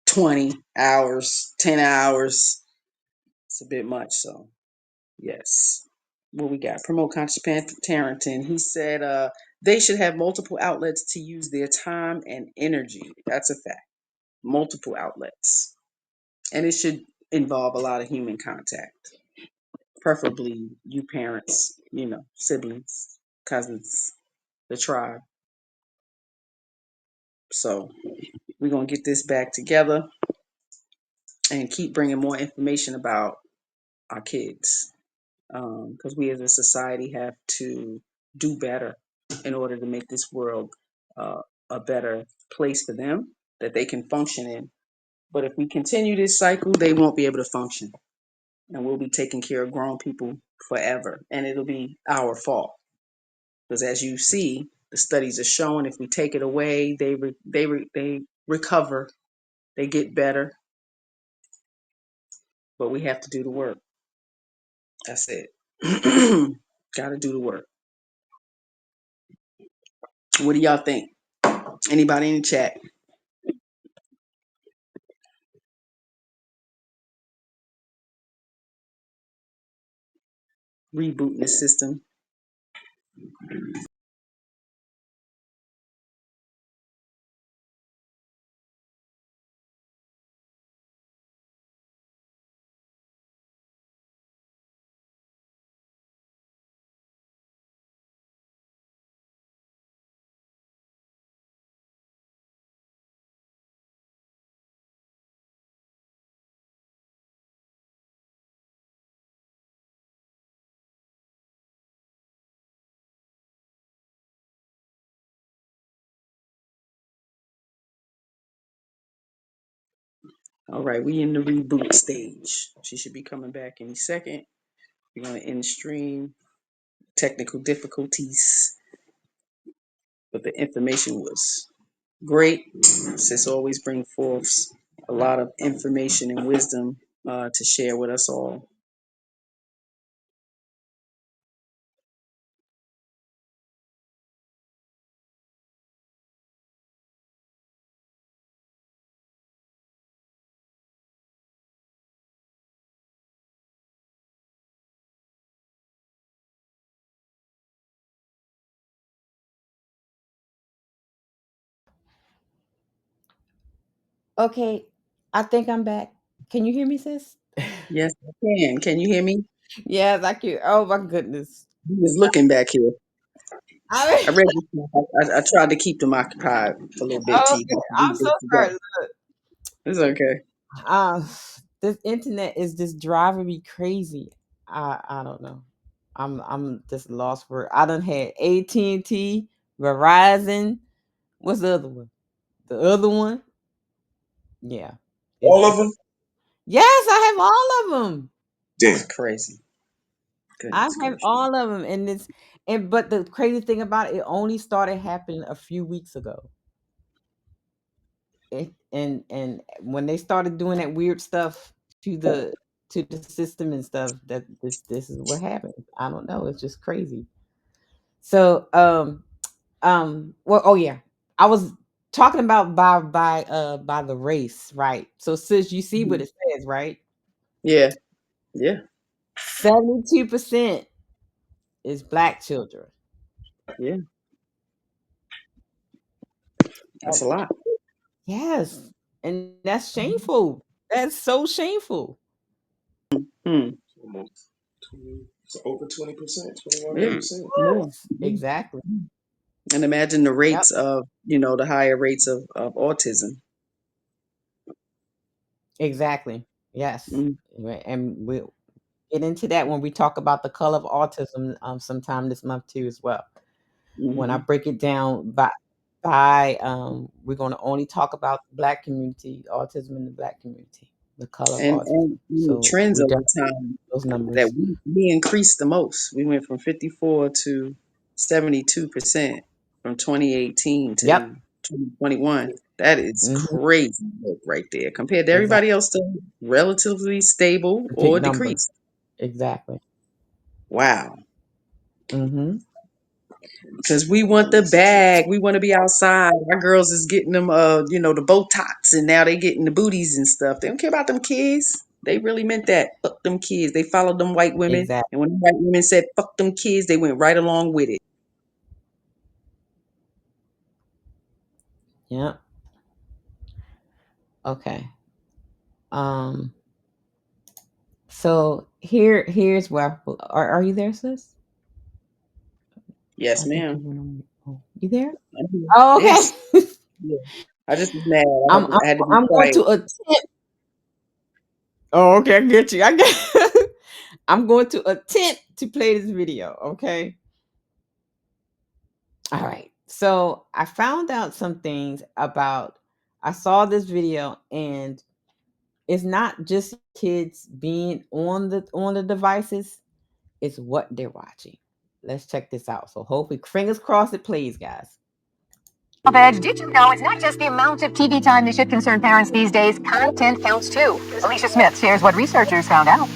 20 hours, 10 hours. It's a bit much. So, yes. What we got? Promote conscious parenting. He said they should have multiple outlets to use their time and energy. That's a fact. Multiple outlets. And it should involve a lot of human contact. Preferably you parents, siblings, cousins, the tribe. So, we're going to get this back together and keep bringing more information about our kids, because we as a society have to do better in order to make this world a better place for them that they can function in. But if we continue this cycle, they won't be able to function, and we'll be taking care of grown people forever, and it'll be our fault. Because as you see, the studies are showing if we take it away, they recover, they get better, but we have to do the work. That's it. Got to do the work. What do y'all think? Anybody in the chat? Rebooting the system. All right, we in the reboot stage. She should be coming back any second. We're gonna end the stream. Technical difficulties, but the information was great. Sis always bring forth a lot of information and wisdom to share with us all. Okay, I think I'm back. Can you hear me, sis? Yes, I can. Can you hear me? Yes, I can. Oh my goodness. He was looking back here. I I read this stuff. I tried to keep them occupied for a little bit, okay, T. I'm so sorry. Look, It's okay. uh, this internet is just driving me crazy. I don't know. I'm just lost for. I done had AT&T, Verizon. What's the other one? The other one? Yeah. All of them? Yes, I have all of them. Damn. Crazy. I Goodness have gracious. all of them, and but the crazy thing about it, it only started happening a few weeks ago. And when they started doing that weird stuff to the system and stuff, that this is what happened. I don't know. It's just crazy. So well, oh yeah, I was talking about by the race, right? So sis, you see what Mhm. it says, right? Yeah. Yeah. 72% is black children. Yeah. That's a lot. Yes, and that's shameful. That's so shameful. Hmm. Almost 20, so over 20%, Yeah. 21%. More. Yes, exactly. And imagine the Yep, rates of, the higher rates of autism. exactly. Yes, Mm, right, and we'll get into that when we talk about the color of autism sometime this month too as well. When I mm-hmm. break it down by we're going to only talk about the black community, autism in the black community, the color of And autism. the So trends we over definitely time those that numbers. we increased the most. We went from 54 to 72% from 2018 Yep. to 2021. That is Hmm. crazy work right there. Compared to Exactly. everybody else, still relatively stable Big or numbers. decreased. Exactly. Wow. Hmm. Because we want the bag. We want to be outside. Our girls is getting them, the Botox, and now they getting the booties and stuff. They don't care about them kids. They really meant that. Fuck them kids. They followed them white women, Exactly. and when the white women said "fuck them kids," they went right along with it. Yep. Okay. Um. So here's where are you there, sis? Yes, I think you ma'am. went on. Oh, you there? I'm here. Oh, Yes. okay. Yeah. I just was mad. I'm I'm I had to be I'm going quiet. to attempt. Oh, okay, I get you. I get. I'm going to attempt to play this video. Okay. All right. So I found out some things about. I saw this video, and it's not just kids being on the devices. It's what they're watching. Let's check this out. So hopefully, fingers crossed, it plays, guys. Edge, did you know it's not just the amount of TV time that should concern parents these days? Content counts too. Alicia Smith shares what researchers found out.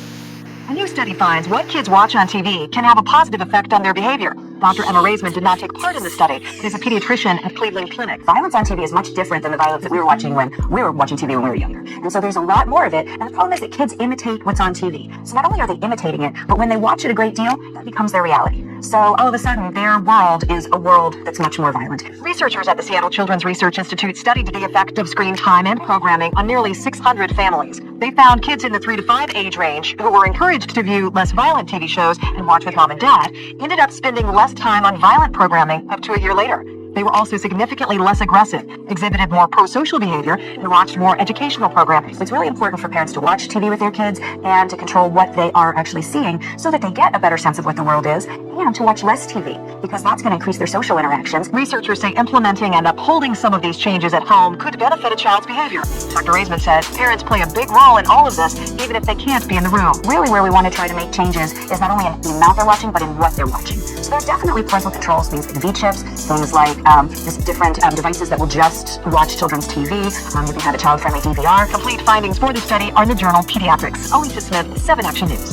A new study finds what kids watch on TV can have a positive effect on their behavior. Dr. Emma Raisman did not take part in the study, but is a pediatrician at Cleveland Clinic. Violence on TV is much different than the violence that we were watching when we were watching TV when we were younger. And so there's a lot more of it. And the problem is that kids imitate what's on TV. So not only are they imitating it, but when they watch it a great deal, that becomes their reality. So all of a sudden, their world is a world that's much more violent. Researchers at the Seattle Children's Research Institute studied the effect of screen time and programming on nearly 600 families. They found kids in the 3 to 5 age range who were encouraged to view less violent TV shows and watch with mom and dad ended up spending less time on violent programming up to a year later. They were also significantly less aggressive, exhibited more pro-social behavior, and watched more educational programming. So it's really important for parents to watch TV with their kids and to control what they are actually seeing so that they get a better sense of what the world is, and to watch less TV because that's going to increase their social interactions. Researchers say implementing and upholding some of these changes at home could benefit a child's behavior. Dr. Raisman says parents play a big role in all of this, even if they can't be in the room. Really, where we want to try to make changes is not only in the amount they're watching, but in what they're watching. So there are definitely parental controls, things like V-chips, things like just different devices that will just watch children's TV. You can have a child-friendly DVR. Complete findings for the study are in the journal Pediatrics. Alicia Smith, 7 Action News.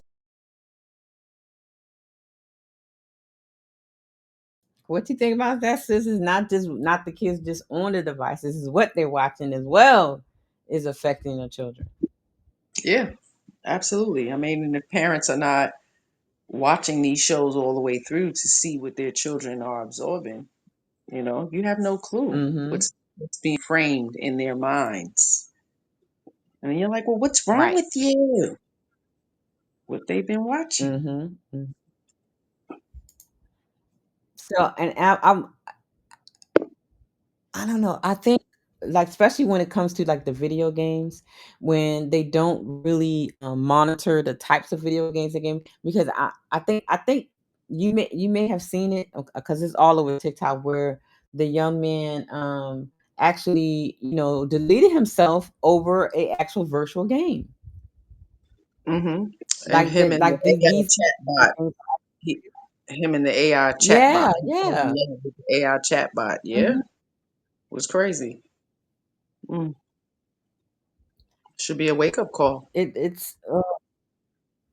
What you think about that, sis? Is not the kids just on the devices. Is what they're watching as well is affecting the children. Yeah, absolutely. I mean, and if parents are not watching these shows all the way through to see what their children are absorbing, you have no clue Mm-hmm. what's being framed in their minds. And you're like, well, what's wrong Right. with you? What they've been watching. Mm-hmm. So, and I don't know. I think, like, especially when it comes to like the video games, when they don't really monitor the types of video games they game, because I think you may have seen it because it's all over TikTok where the young man actually deleted himself over a actual virtual game. Mm-hmm. And Like him the and the like AI these chatbot. He, him and the AI yeah, chatbot. He fell in yeah. love with the AI chatbot. Yeah, Mhm. it was crazy. Mm. Should be a wake up call. It's I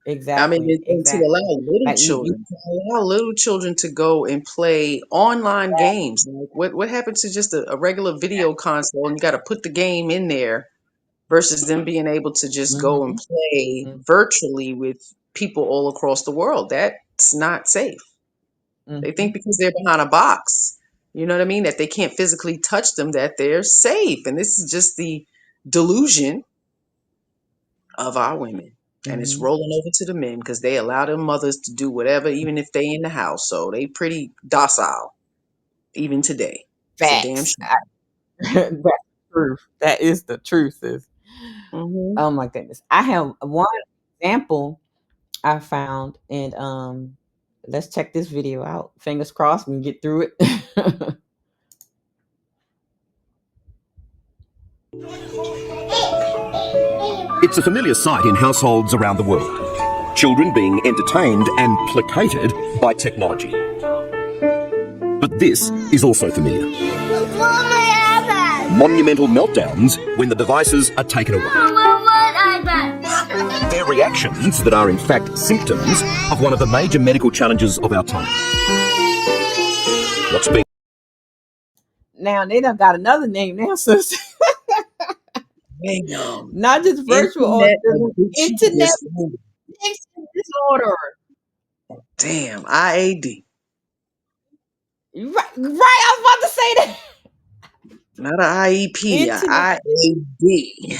mean, exactly, and to exactly. allow little Like children, to go and play online games. Like, what happened to just a regular video console, and you got to put the game in there versus them being able to just go and Mhm. play virtually with people all across the world? That's not safe. They think Mhm. because they're behind a box, you know what I mean, that they can't physically touch them, that they're safe. And this is just the delusion of our women. And it's Mhm. rolling over to the men because they allow their mothers to do whatever, even if they in the house. So they pretty docile, even today. For damn Facts. sure. That's the truth. That is the truth. Is Hmm. Oh my goodness. I have one example I found, and let's check this video out. Fingers crossed we can get through it. It's a familiar sight in households around the world. Children being entertained and placated by technology. But this is also familiar. Monumental meltdowns when the devices are taken away. They're reactions that are in fact symptoms of one of the major medical challenges of our time. What's being Now they done got another name now, sis. Damn. Not just virtual Internet autism, addiction internet disorder. addiction disorder. Damn. IAD. Right, right. I was about to say that. Not an IEP, a Internet. IAD.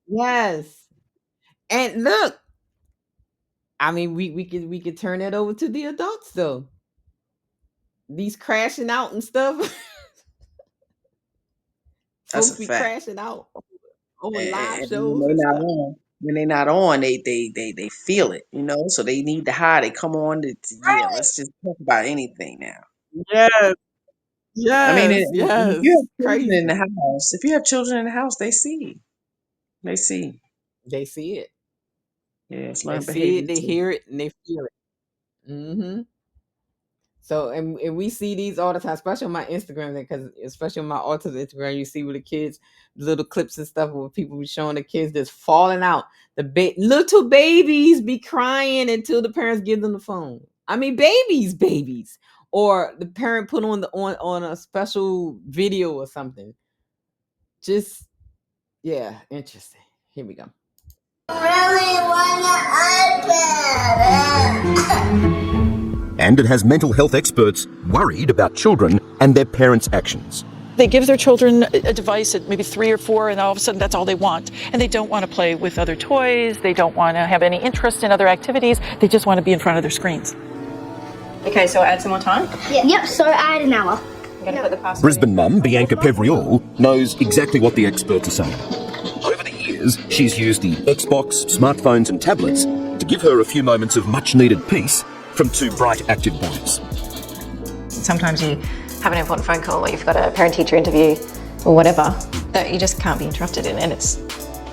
Yes. And look, I mean, we could turn that over to the adults though. These crashing out and stuff. That's Folks a be fact. crashing out over live And when shows they and not stuff. on, they feel it, you know. So they need to hide. They come on. Yeah, Right. let's just talk about anything now. Yes. I mean, Yes. and if you Yes. have children in the Crazy. house, they see. They see. They see it. Yeah, it's They learned see it, behavior they too. hear it, and they feel it. Hmm. So, and we see these all the time, especially on my Instagram, because especially on my autism Instagram, you see with the kids, little clips and stuff where people be showing the kids that's falling out. Little babies be crying until the parents give them the phone. I mean, babies, or the parent put on a special video or something. Just yeah, interesting. Here we go. And it has mental health experts worried about children and their parents' actions. They give their children a device at maybe 3 or 4, and all of a sudden that's all they want. And they don't want to play with other toys. They don't want to have any interest in other activities. They just want to be in front of their screens. Okay, so add some more time? Yeah. Yep, so add an hour. I'm going to put the password Brisbane mum Bianca Pevriol knows exactly what the experts are saying. Over the years, she's used the Xbox, smartphones and tablets to give her a few moments of much-needed peace from two bright, active boys. Sometimes you have an important phone call or you've got a parent-teacher interview or whatever that you just can't be interrupted in, and it's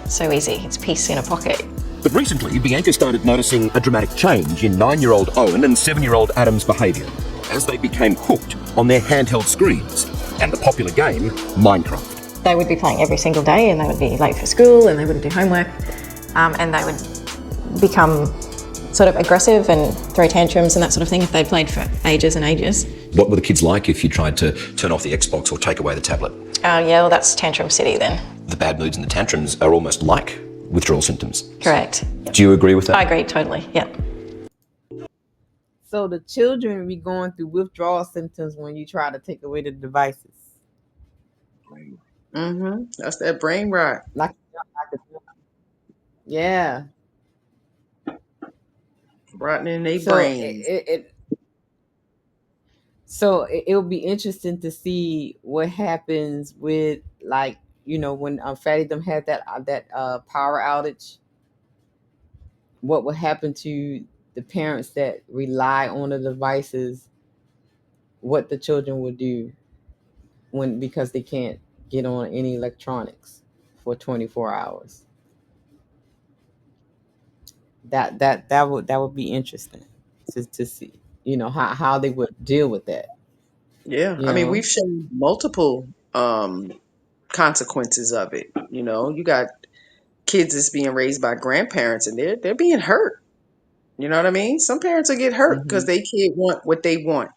so easy. It's peace in a pocket. But recently, Bianca started noticing a dramatic change in 9-year-old Owen and 7-year-old Adam's behaviour as they became hooked on their handheld screens and the popular game Minecraft. They would be playing every single day and they would be late for school and they wouldn't do homework, and they would become sort of aggressive and throw tantrums and that sort of thing if they played for ages and ages. What were the kids like if you tried to turn off the Xbox or take away the tablet? Yeah, well, that's tantrum city then. The bad moods and the tantrums are almost like withdrawal symptoms. Correct. Do you agree with that? I agree, totally, yeah. So the children be going through withdrawal symptoms when you try to take away the devices. Mm-hmm. That's that brain rot. Like Yeah. Rotting in their So brains. it'll be interesting to see what happens with, like, when Fatty them had that power outage. What will happen to the parents that rely on the devices? What the children will do when, because they can't get on any electronics for 24 hours. That would be interesting to see, how they would deal with that. Yeah, I You mean, know. we've shown multiple consequences of it. You got kids that's being raised by grandparents, and they're being hurt. You know what I mean? Some parents will get hurt because Mhm. they kid want what they want.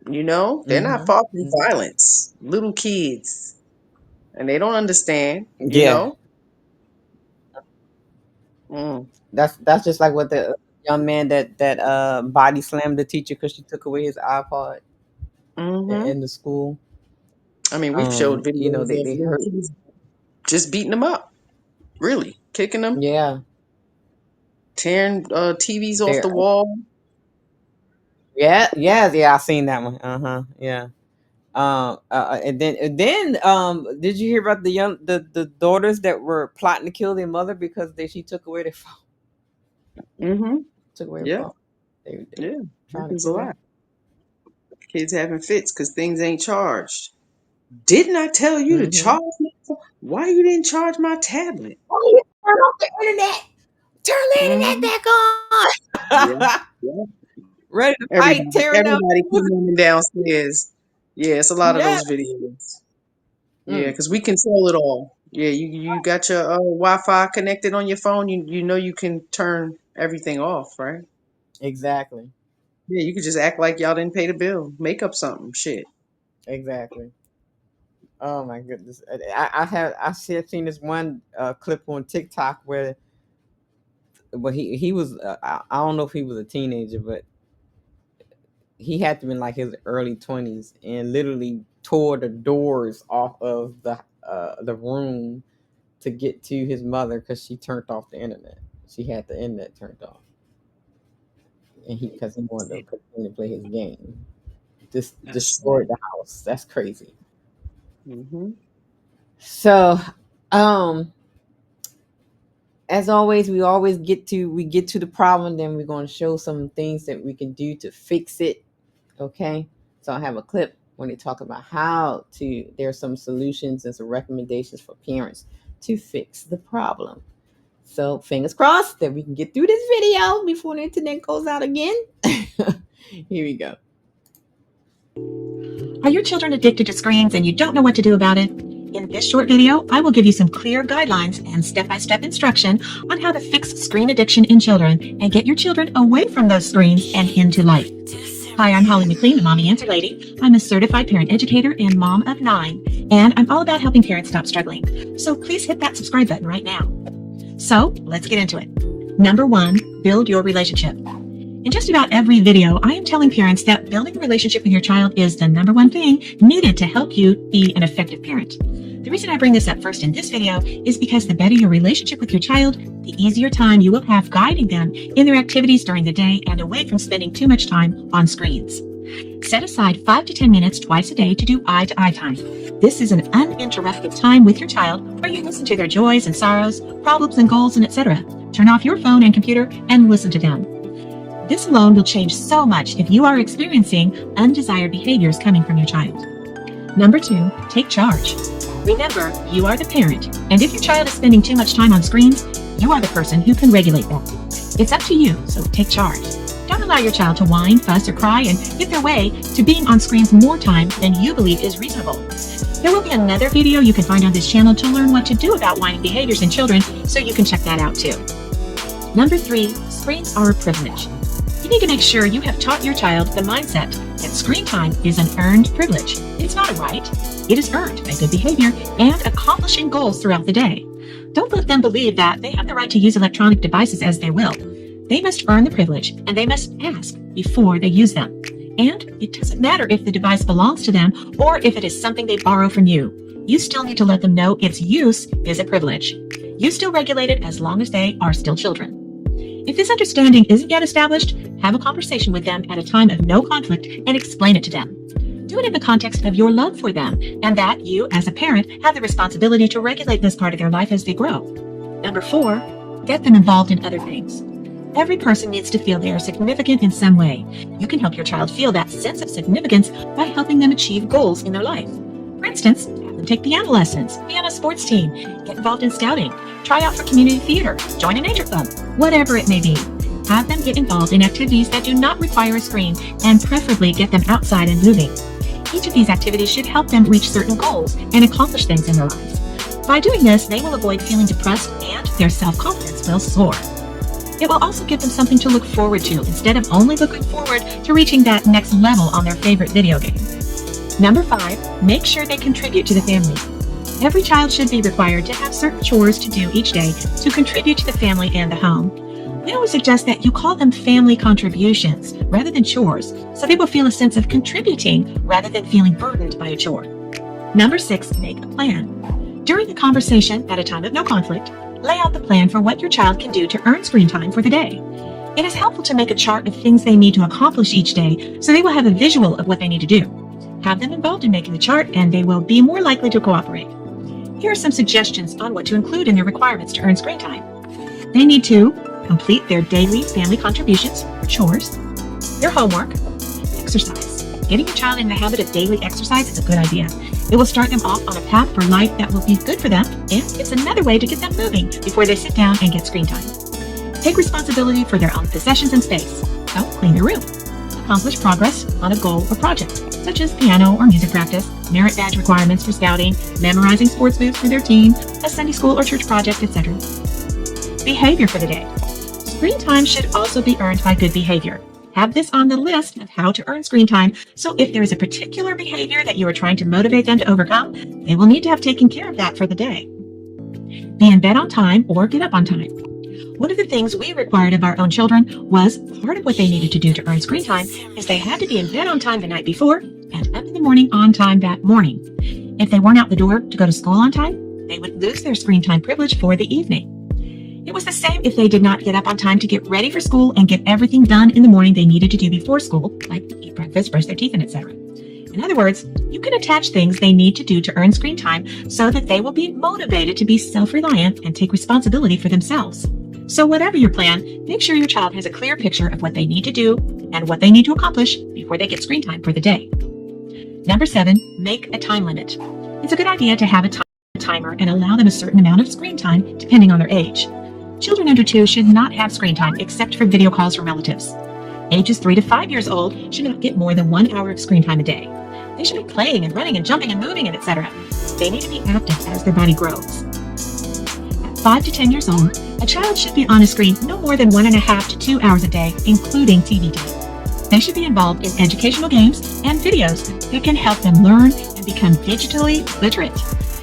They're not Mhm. far from Mhm. violence. Little kids, and they don't understand. Yeah. Mm. That's just like what the young man that body slammed the teacher because she took away his iPod Hmm. in the school. I mean, we've showed videos They of they little hurt. kids just beating them up, really kicking them, Yeah. tearing TVs off the They're wall. yeah. I seen that one. Yeah. And then did you hear about the daughters that were plotting to kill their mother because she took away their phone? Hmm. Took away her Yeah, phone. They were yeah, trying to happens a kill her. lot. Kids having fits because things ain't charged. Didn't I tell you to Mm-hmm. charge me? Why you didn't charge my tablet? Oh, yeah, turn off the internet. Turn the internet Hmm. Yeah, back on. yeah. Ready to fight, Everybody, tearing up. everybody coming downstairs. Yeah, it's a lot of Yeah. those videos. Yeah, Mm, because we control it all. Yeah, you got your Wi-Fi connected on your phone. You know you can turn everything off, right? exactly. Yeah, you could just act like y'all didn't pay the bill. Make up something. Shit. Exactly. Oh my goodness. Seen this one clip on TikTok where he was I don't know if he was a teenager, but he had to be in like his early 20s and literally tore the doors off of the room to get to his mother because she turned off the internet. She had the internet turned off, and because he wanted to continue to play his game. Just That's sad. destroyed the house. That's crazy. Hmm. So, um, as always, we get to the problem, then we're going to show some things that we can do to fix it. Okay, so I have a clip when they talk about how to. There are some solutions and some recommendations for parents to fix the problem. So fingers crossed that we can get through this video before the internet goes out again. Here we go. Are your children addicted to screens and you don't know what to do about it? In this short video, I will give you some clear guidelines and step-by-step instruction on how to fix screen addiction in children and get your children away from those screens and into life. Hi, I'm Holly McLean, the Mommy Answer Lady. I'm a certified parent educator and mom of 9, and I'm all about helping parents stop struggling. So please hit that subscribe button right now. So let's get into it. Number 1, build your relationship. In just about every video, I am telling parents that building a relationship with your child is the number 1 thing needed to help you be an effective parent. The reason I bring this up first in this video is because the better your relationship with your child, the easier time you will have guiding them in their activities during the day and away from spending too much time on screens. Set aside 5 to 10 minutes twice a day to do eye-to-eye time. This is an uninterrupted time with your child where you listen to their joys and sorrows, problems and goals, and etc. Turn off your phone and computer and listen to them. This alone will change so much if you are experiencing undesired behaviors coming from your child. Number 2, take charge. Remember, you are the parent, and if your child is spending too much time on screens, you are the person who can regulate that. It's up to you, so take charge. Don't allow your child to whine, fuss, or cry and get their way to being on screens more time than you believe is reasonable. There will be another video you can find on this channel to learn what to do about whining behaviors in children, so you can check that out too. Number 3, screens are a privilege. You need to make sure you have taught your child the mindset that screen time is an earned privilege. It's not a right. It is earned by good behavior and accomplishing goals throughout the day. Don't let them believe that they have the right to use electronic devices as they will. They must earn the privilege, and they must ask before they use them. And it doesn't matter if the device belongs to them or if it is something they borrow from you. you still need to let them know its use is a privilege. You still regulate it as long as they are still children. If this understanding isn't yet established, have a conversation with them at a time of no conflict and explain it to them. Do it in the context of your love for them and that you, as a parent, have the responsibility to regulate this part of their life as they grow. Number 4, get them involved in other things. Every person needs to feel they are significant in some way. You can help your child feel that sense of significance by helping them achieve goals in their life. For instance, have them take piano lessons, be on a sports team, get involved in scouting, try out for community theater, join a nature club, whatever it may be. Have them get involved in activities that do not require a screen and preferably get them outside and moving. Each of these activities should help them reach certain goals and accomplish things in their lives. By doing this, they will avoid feeling depressed and their self-confidence will soar. It will also give them something to look forward to instead of only looking forward to reaching that next level on their favorite video game. Number 5, make sure they contribute to the family. Every child should be required to have certain chores to do each day to contribute to the family and the home. We always suggest that you call them family contributions rather than chores, so they will feel a sense of contributing rather than feeling burdened by a chore. Number 6, make a plan. During the conversation, at a time of no conflict, lay out the plan for what your child can do to earn screen time for the day. It is helpful to make a chart of things they need to accomplish each day so they will have a visual of what they need to do. Have them involved in making the chart and they will be more likely to cooperate. Here are some suggestions on what to include in their requirements to earn screen time. They need to complete their daily family contributions or chores, their homework, exercise. Getting your child in the habit of daily exercise is a good idea. It will start them off on a path for life that will be good for them, and it's another way to get them moving before they sit down and get screen time. Take responsibility for their own possessions and space. So, clean their room. Accomplish progress on a goal or project, such as piano or music practice, merit badge requirements for scouting, memorizing sports moves for their team, a Sunday school or church project, etc. Behavior for the day. Screen time should also be earned by good behavior. Have this on the list of how to earn screen time, so if there is a particular behavior that you are trying to motivate them to overcome, they will need to have taken care of that for the day. Be in bed on time or get up on time. One of the things we required of our own children was part of what they needed to do to earn screen time is they had to be in bed on time the night before and up in the morning on time that morning. If they weren't out the door to go to school on time, they would lose their screen time privilege for the evening. It was the same if they did not get up on time to get ready for school and get everything done in the morning they needed to do before school, like eat breakfast, brush their teeth, and etc. In other words, you can attach things they need to do to earn screen time so that they will be motivated to be self-reliant and take responsibility for themselves. So whatever your plan, make sure your child has a clear picture of what they need to do and what they need to accomplish before they get screen time for the day. Number 7, make a time limit. It's a good idea to have a timer and allow them a certain amount of screen time depending on their age. Children under 2 should not have screen time except for video calls from relatives. Ages 3 to 5 years old should not get more than 1 hour of screen time a day. They should be playing and running and jumping and moving and etc. They need to be active as their body grows. At 5 to 10 years old, a child should be on a screen no more than 1.5 to 2 hours a day, including TV time. They should be involved in educational games and videos that can help them learn and become digitally literate.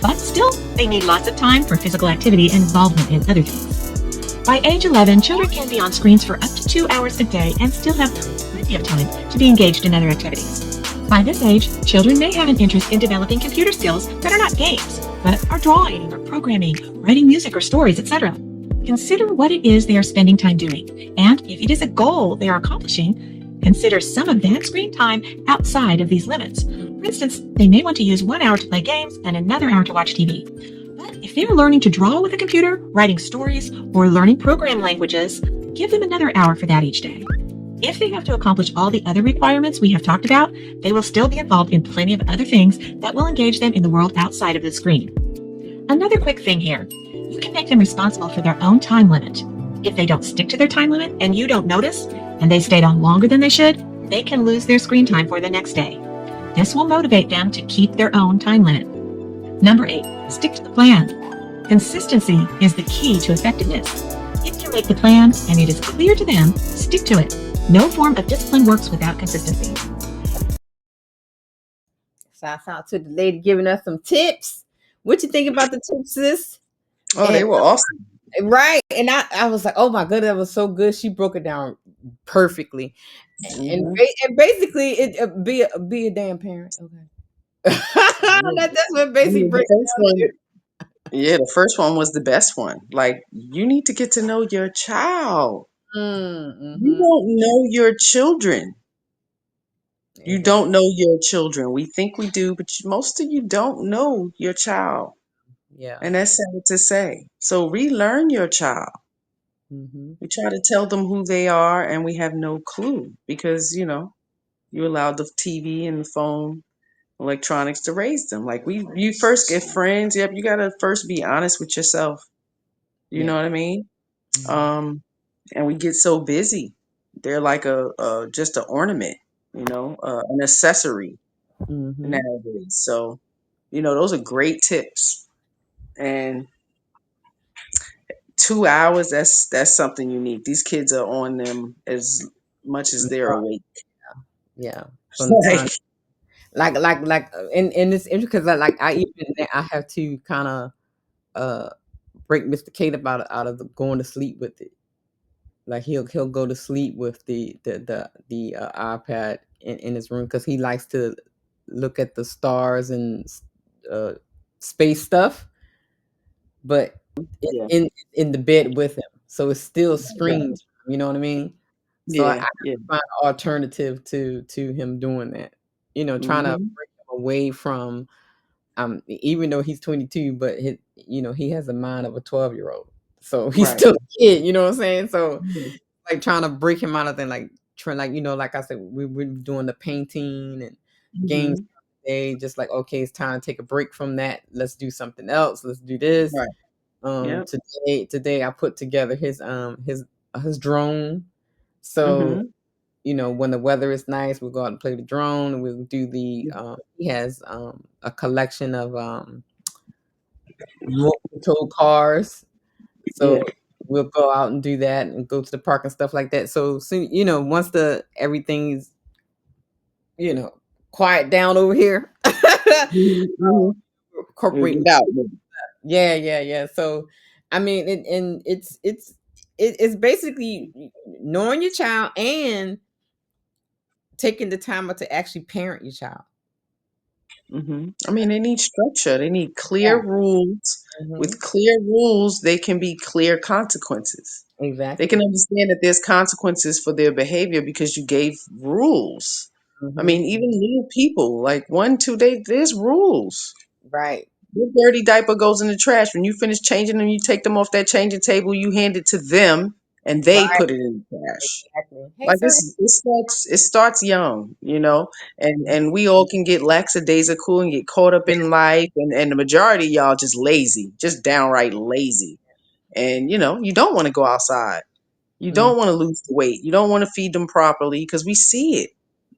But still, they need lots of time for physical activity and involvement in other things. By age 11, children can be on screens for up to 2 hours a day and still have plenty of time to be engaged in other activities. By this age, children may have an interest in developing computer skills that are not games, but are drawing or programming, writing music or stories, etc. Consider what it is they are spending time doing, and if it is a goal they are accomplishing, consider some of that screen time outside of these limits. For instance, they may want to use 1 hour to play games and another hour to watch TV. If they are learning to draw with a computer, writing stories, or learning program languages, give them another hour for that each day. If they have to accomplish all the other requirements we have talked about, they will still be involved in plenty of other things that will engage them in the world outside of the screen. Another quick thing here, you can make them responsible for their own time limit. If they don't stick to their time limit and you don't notice, and they stayed on longer than they should, they can lose their screen time for the next day. This will motivate them to keep their own time limit. Number 8, stick to the plan. Consistency is the key to effectiveness. If you make the plan and it is clear to them, stick to it. No form of discipline works without consistency. Shouts out to the lady giving us some tips. What you think about the tips, sis? Oh, they were awesome. Right. And I was like, oh my God, that was so good. She broke it down perfectly. And basically, it be a damn parent. Okay. That's what I basic mean, the breaks first down one, to. yeah, the first one was the best one. Like, you need to get to know your child. You Mm-hmm. don't know your children. You Exactly. don't know your children. We think we do, but most of you don't know your child. Yeah. And that's sad to say. So relearn your child. Mm-hmm. We try to tell them who they are, and we have no clue because, you allowed the TV and the phone, electronics to raise them. Like, you first get friends. Yep, you gotta first be honest with yourself. You know Yeah. what I mean? Mm-hmm. Um, and we get so busy. They're like a just an ornament, an accessory Mm-hmm. nowadays. So, those are great tips. And 2 hours, that's something unique. These kids are on them as much as they're awake. Yeah. From the time, Like, and it's interesting because I have to kind of uh break Mr. Kate out of going to sleep with it. Like he'll go to sleep with the iPad in his room because he likes to look at the stars and uh, space stuff, but yeah, in the bed with him, so it's still right. screen time. You know what I mean? So I Yeah, have yeah. to find an alternative to him doing that. Trying to Hmm. break him away from even though he's 22, but he has the mind of a 12-year-old, so he's Right. still a kid. You know what I'm saying? So Yeah. like trying to break him out of thing, like trying, like like I said, we're doing the painting and games Hmm. today. Just like, okay, it's time to take a break from that. Let's do something else. Let's do this. Right. Yep. Today I put together his drone. So Hmm. when the weather is nice, we'll go out and play the drone, and we'll do the he has a collection of remote control cars. So Yeah. we'll go out and do that and go to the park and stuff like that. So soon, once the everything's, you know, quiet down over here, Hmm. You incorporate. get out. Yeah, yeah, yeah. So I mean, and it's basically knowing your child and taking the time out to actually parent your child. I mean, they need structure. They need clear Yeah. rules. Hmm. With clear rules, they can be clear consequences. They can Exactly. understand that there's consequences for their behavior because you gave rules. I Hmm. mean, even little people, like 1, 2 days, there's rules. Right. Your dirty diaper goes in the trash. When you finish changing them, you take them off that changing table, you hand it to them, and they Right. put it in the trash. Exactly. Hey, Like, sir. it starts young, and Mhm. we all can get lackadaisical and get caught up in life, and the majority of y'all just lazy, just downright lazy. And you don't want to go outside. You Mhm. don't want to lose the weight. You don't want to feed them properly because we see it.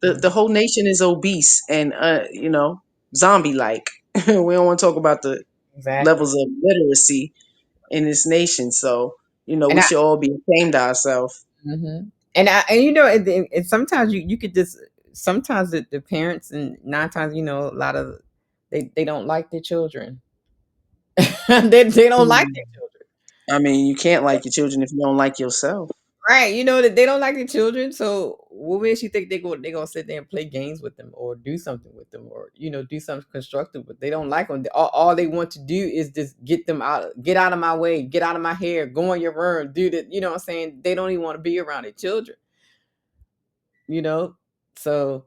The Mhm. whole nation is obese and zombie like. We don't want to talk about the Exactly. levels of literacy in this nation. So, And we should all be ashamed of ourselves. Mhm. And and sometimes you could just sometimes the parents, and 9 times, a lot of they don't like their children. They don't like their children. I mean, you can't like your children if you don't like yourself. Right, that they don't like their children, so what makes you think they gonna sit there and play games with them or do something with them or do something constructive? But they don't like them. All they want to do is just get out of my way, get out of my hair, go in your room, do that. You know what I'm saying? They don't even want to be around their children. you know so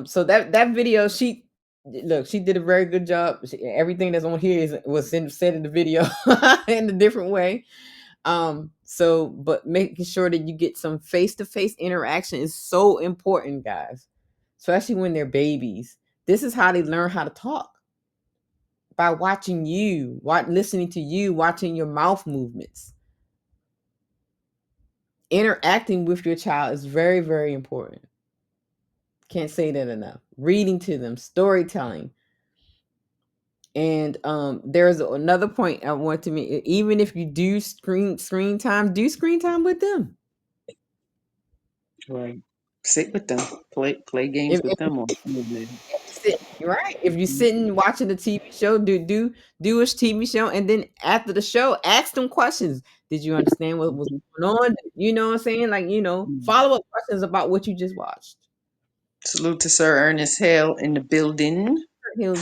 so that video, she did a very good job. Everything that's on here said in the video in a different way. So but making sure that you get some face-to-face interaction is so important, guys, especially when they're babies. This is how they learn how to talk, by watching listening to you, watching your mouth movements. Interacting with your child is very, very important. Can't say that enough. Reading to them, storytelling. And there's another point I want to make. Even if you do screen time, do screen time with them. Right. Sit with them. Play games with If them on TV. you're right. If you're sitting watching a TV show, do a TV show, and then after the show, ask them questions. Did you understand what was going on? You know what I'm saying? Like, follow up questions about what you just watched. Salute to Sir Ernest Hale in the building. He'll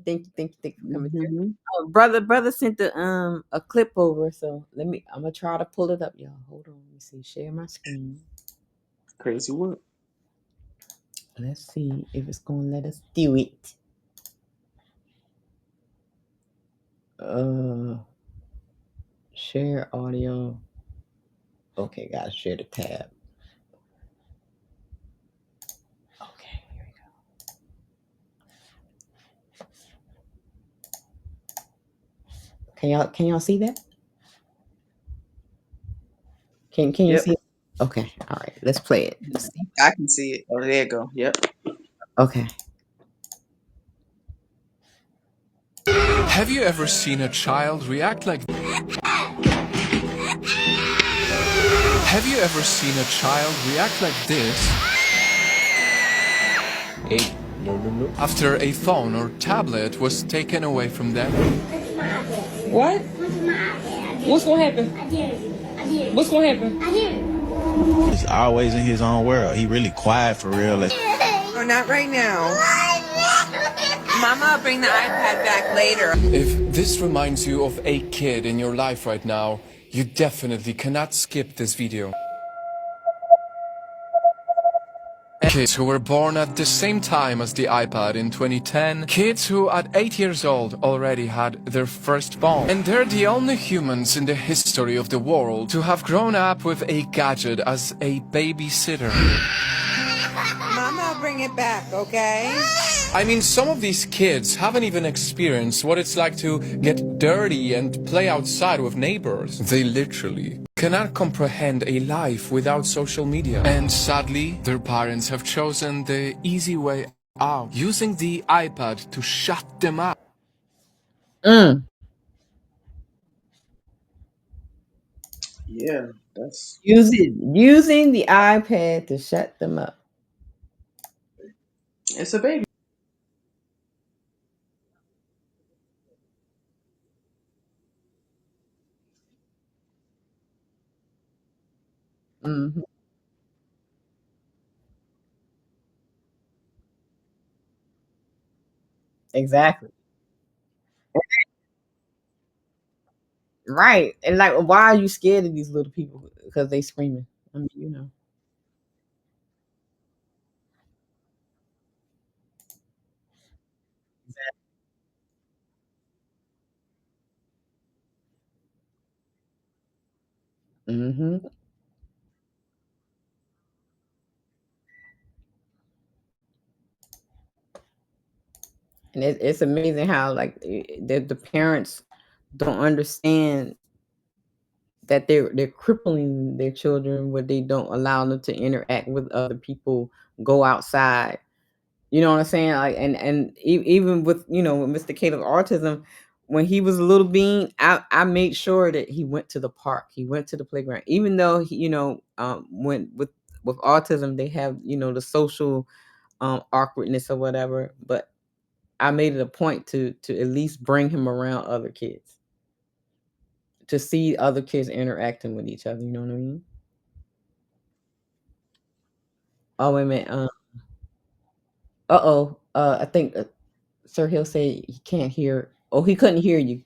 thank you for coming through. Hmm. Brother sent the a clip over, so I'm gonna try to pull it up, y'all. Hold on, let me see. Share my screen. Crazy work. Let's see if it's gonna let us do it. Uh, share audio. Okay, gotta share the tab. Okay, here we go. Can y'all see that? Can you Yep. see it? Okay, all right. Let's play it. Let's see. I can see it. Oh, there you go. Yep. Okay. Have you ever seen a child react like Have you ever seen a child react like this? Hey, no. After a phone or tablet was taken away from them? What? What's gonna happen? What's gonna happen? He's always in his own world. He really quiet for real. Oh, not right now. Mama, will bring the iPad back later. If this reminds you of a kid in your life right now, you definitely cannot skip this video. Kids who were born at the same time as the iPad in 2010, kids who at 8 years old already had their first phone. And they're the only humans in the history of the world to have grown up with a gadget as a babysitter. Mama, will bring it back, okay? I mean, some of these kids haven't even experienced what it's like to get dirty and play outside with neighbors. They literally cannot comprehend a life without social media. And sadly, their parents have chosen the easy way out, using the iPad to shut them up. Mm. Yeah, that's Using the iPad to shut them up. it's a baby. Hmm. Exactly. Right. And like, why are you scared of these little people? Because they screaming. I mean, you know. Hmm. And it's amazing how like the parents don't understand that they're crippling their children where they don't allow them to interact with other people, go outside. You know what I'm saying? Like, even with with Mr. Caleb autism, when he was a little being, I made sure that he went to the park, he went to the playground, even though he, when with autism they have the social awkwardness or whatever, but I made it a point to at least bring him around other kids, to see other kids interacting with each other. You know what I mean? Oh wait a minute. Uh-oh. I think Sir Hill said he can't hear. Oh, he couldn't hear you.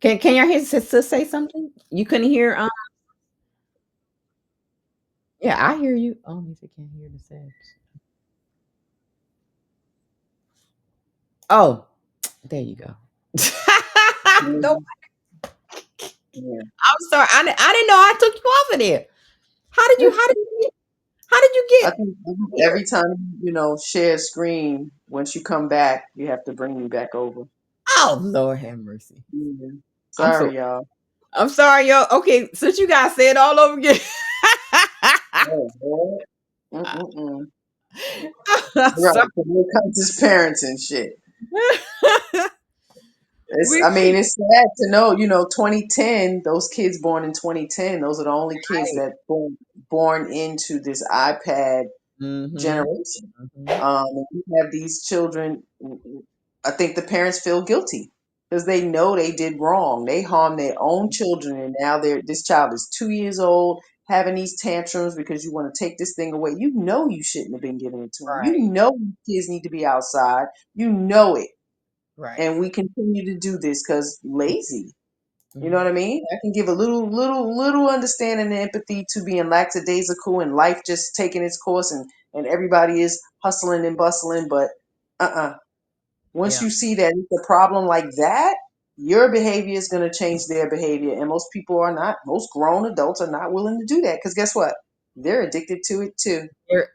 Can y'all hear his sister say something? You couldn't hear. Yeah, I hear you. Oh, he said can't hear the says. Oh, there you go. No, Mhm. Yeah. I'm sorry. I didn't know I took you off of there. How did you I get think here? every time share a screen, once you come back, you have to bring me back over. Oh, Lord have mercy. Yeah. I'm so Sorry, y'all. I'm sorry, yo. Okay, since you guys say it all over again. Oh, Lord. Mm-mm-mm. I'm Right. sorry. So when it comes to parents and shit. we I mean, it's sad to know, 2010, those kids born in 2010, those are the only kids right. that born into this iPad Mm-hmm. generation. Mm-hmm. And we have these children. I think the parents feel guilty because they know they did wrong. They harmed their own children, and now this child is 2 years old having these tantrums because you want to take this thing away. You know you shouldn't have been giving it to them. You Right. know kids need to be outside. You know it. Right. And we continue to do this because lazy. You know what I mean? I can give a little understanding and empathy to being lackadaisical and life just taking its course and everybody is hustling and bustling. But once Yeah. you see that it's a problem like that, your behavior is going to change their behavior. And most people are not, most grown adults are not willing to do that because guess what? They're addicted to it too.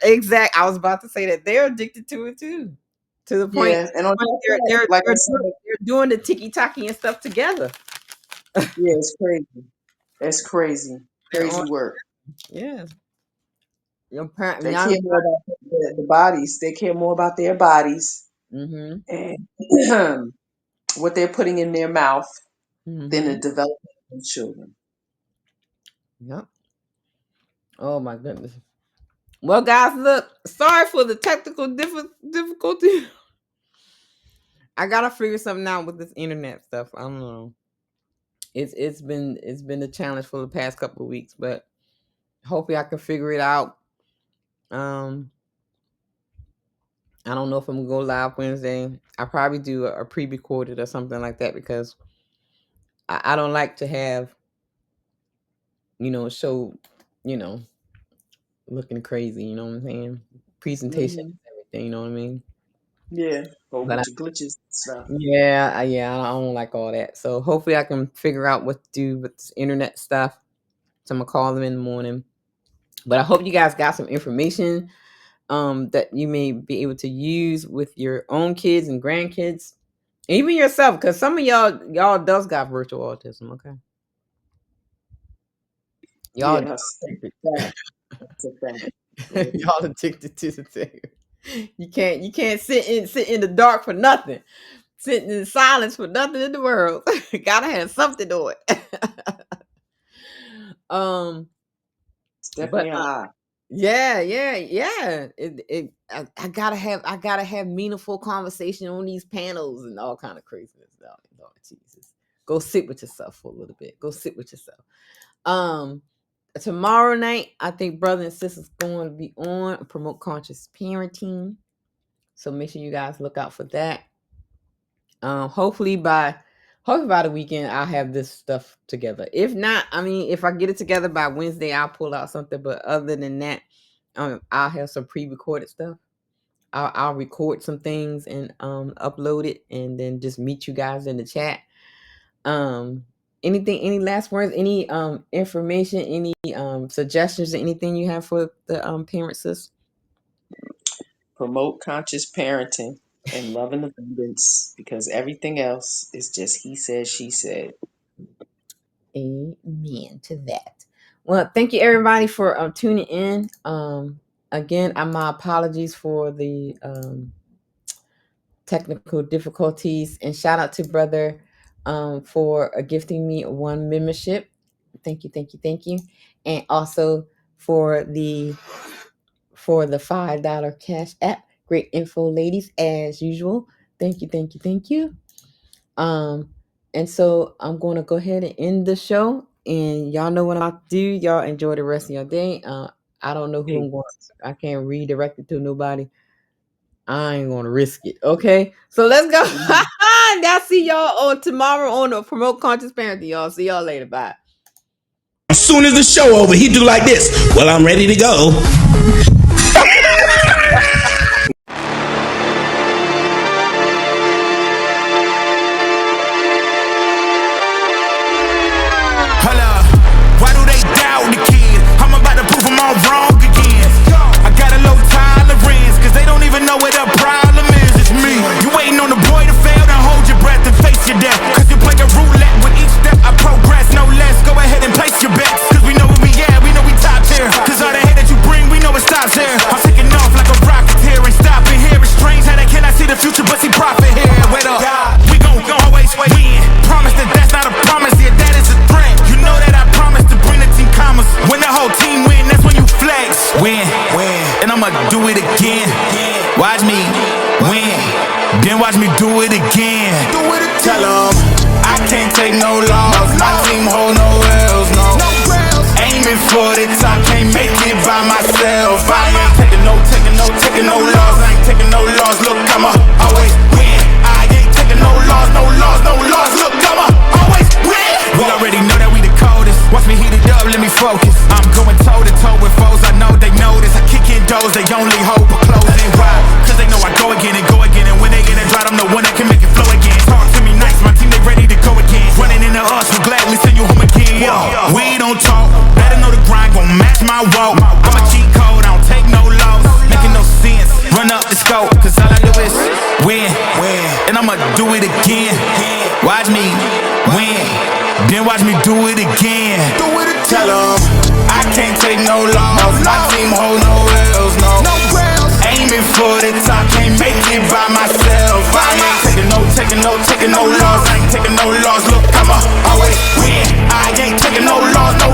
Exact. I was about to say that they're addicted to it too. To the point Yeah. And on top of that, like I said, they're doing the tiki-taki and stuff together. yeah, it's crazy. It's crazy. They're on. Crazy work. Yeah. Your parent, They young. care more about the bodies. They care more about their bodies Mm-hmm. and what they're putting in their mouth than the Mm-hmm. development of children. Yep. Oh my goodness. Well, guys, look. Sorry for the technical difficulty. I gotta figure something out with this internet stuff. I don't know. It's been a challenge for the past couple of weeks, but hopefully I can figure it out. I don't know if I'm gonna go live Wednesday. I probably do a pre-recorded or something like that because I don't like to have, show, looking crazy. You know what I'm saying? Presentation, everything. You know what I mean? Yeah, whole But bunch of glitches and stuff. yeah, I don't like all that. So hopefully I can figure out what to do with this internet stuff. So I'm gonna call them in the morning. But I hope you guys got some information that you may be able to use with your own kids and grandkids, even yourself, because some of y'all does got virtual autism. Okay, y'all Yes, that's a fact. y'all addicted to the thing. You can't sit in the dark for nothing. Sitting in silence for nothing in the world. Gotta have something to it. It's definitely But high. yeah. I gotta have meaningful conversation on these panels and all kind of craziness. Lord Jesus, go sit with yourself for a little bit. Go sit with yourself. Tomorrow night, I think brother and sister's going to be on promote conscious parenting. So make sure you guys look out for that. Hopefully by the weekend I'll have this stuff together. If not, I mean, if I get it together by Wednesday, I'll pull out something. But other than that, I'll have some pre-recorded stuff. I'll record some things and upload it, and then just meet you guys in the chat. Any last words? Any information? Any suggestions? Or anything you have for the parents, sis? Promote conscious parenting and love and abundance because everything else is just he said, she said. Amen to that. Well, thank you everybody for tuning in. Again, my apologies for the technical difficulties, and shout out to brother for gifting me one membership. Thank you, and also for the $5 cash app. Great info, ladies, as usual. Thank you. And so I'm going to go ahead and end the show, and y'all know what I'm about to do. Y'all enjoy the rest of your day. I don't know who I'm going. I can't redirect it to nobody. I ain't gonna risk it. Okay, so let's go. I'll see y'all on tomorrow on the Promote Conscious Parenting. Y'all see y'all later. Bye. As soon as the show over, he do like this. Well, I'm ready to go. Hello, why do they doubt the kid? I'm about to prove them all wrong again. I got a low tolerance, cause they don't even know what the problem is. It's me. You waiting on the boy to fail, then hold your breath and face your death. Cause you play a roulette with each step I progress, no less. Go ahead and place your bets, cause we know where we at, we know we top tier. Cause all the hate that you bring, we know it stops here. I'm taking off like a rocket here and stopping here. It's strange how they cannot see the future but see profit here. Wait up, we gon' always win. Promise that that's not a promise, yeah, that is a threat. You know that I promise to bring the team commas. When the whole team win, that's when you flex. Win, and I'ma do it again. Watch me win, then watch me do it again. Tell 'em I can't take no loss. My team hold no L's, no. Aiming for the top, can't make it by myself. I ain't taking no loss. I ain't taking no loss. Look, I'ma always win. I ain't taking no Watch me heat it up, let me focus. I'm going toe to toe with foes, I know they notice. I kick in doors, they only hope for closing. Why? Cause they know I go again and go again. And when they get it dry, I'm the one that can make it flow again. Talk to me nice, my team, they ready to go again. Running into us, we'll gladly send you home again. We don't talk, better know the grind gon' match my walk. I'm a cheat code, I don't take no loss. Making no sense, run up the scope. Cause all I do is win. And I'ma do it again. Watch me win, then watch me do it again. Tell 'em I can't take no loss. My team hold no L's, no. Aiming for the top, can't make it by myself. I ain't taking no loss. I ain't taking no loss. Look, I'ma always win. I ain't taking no loss.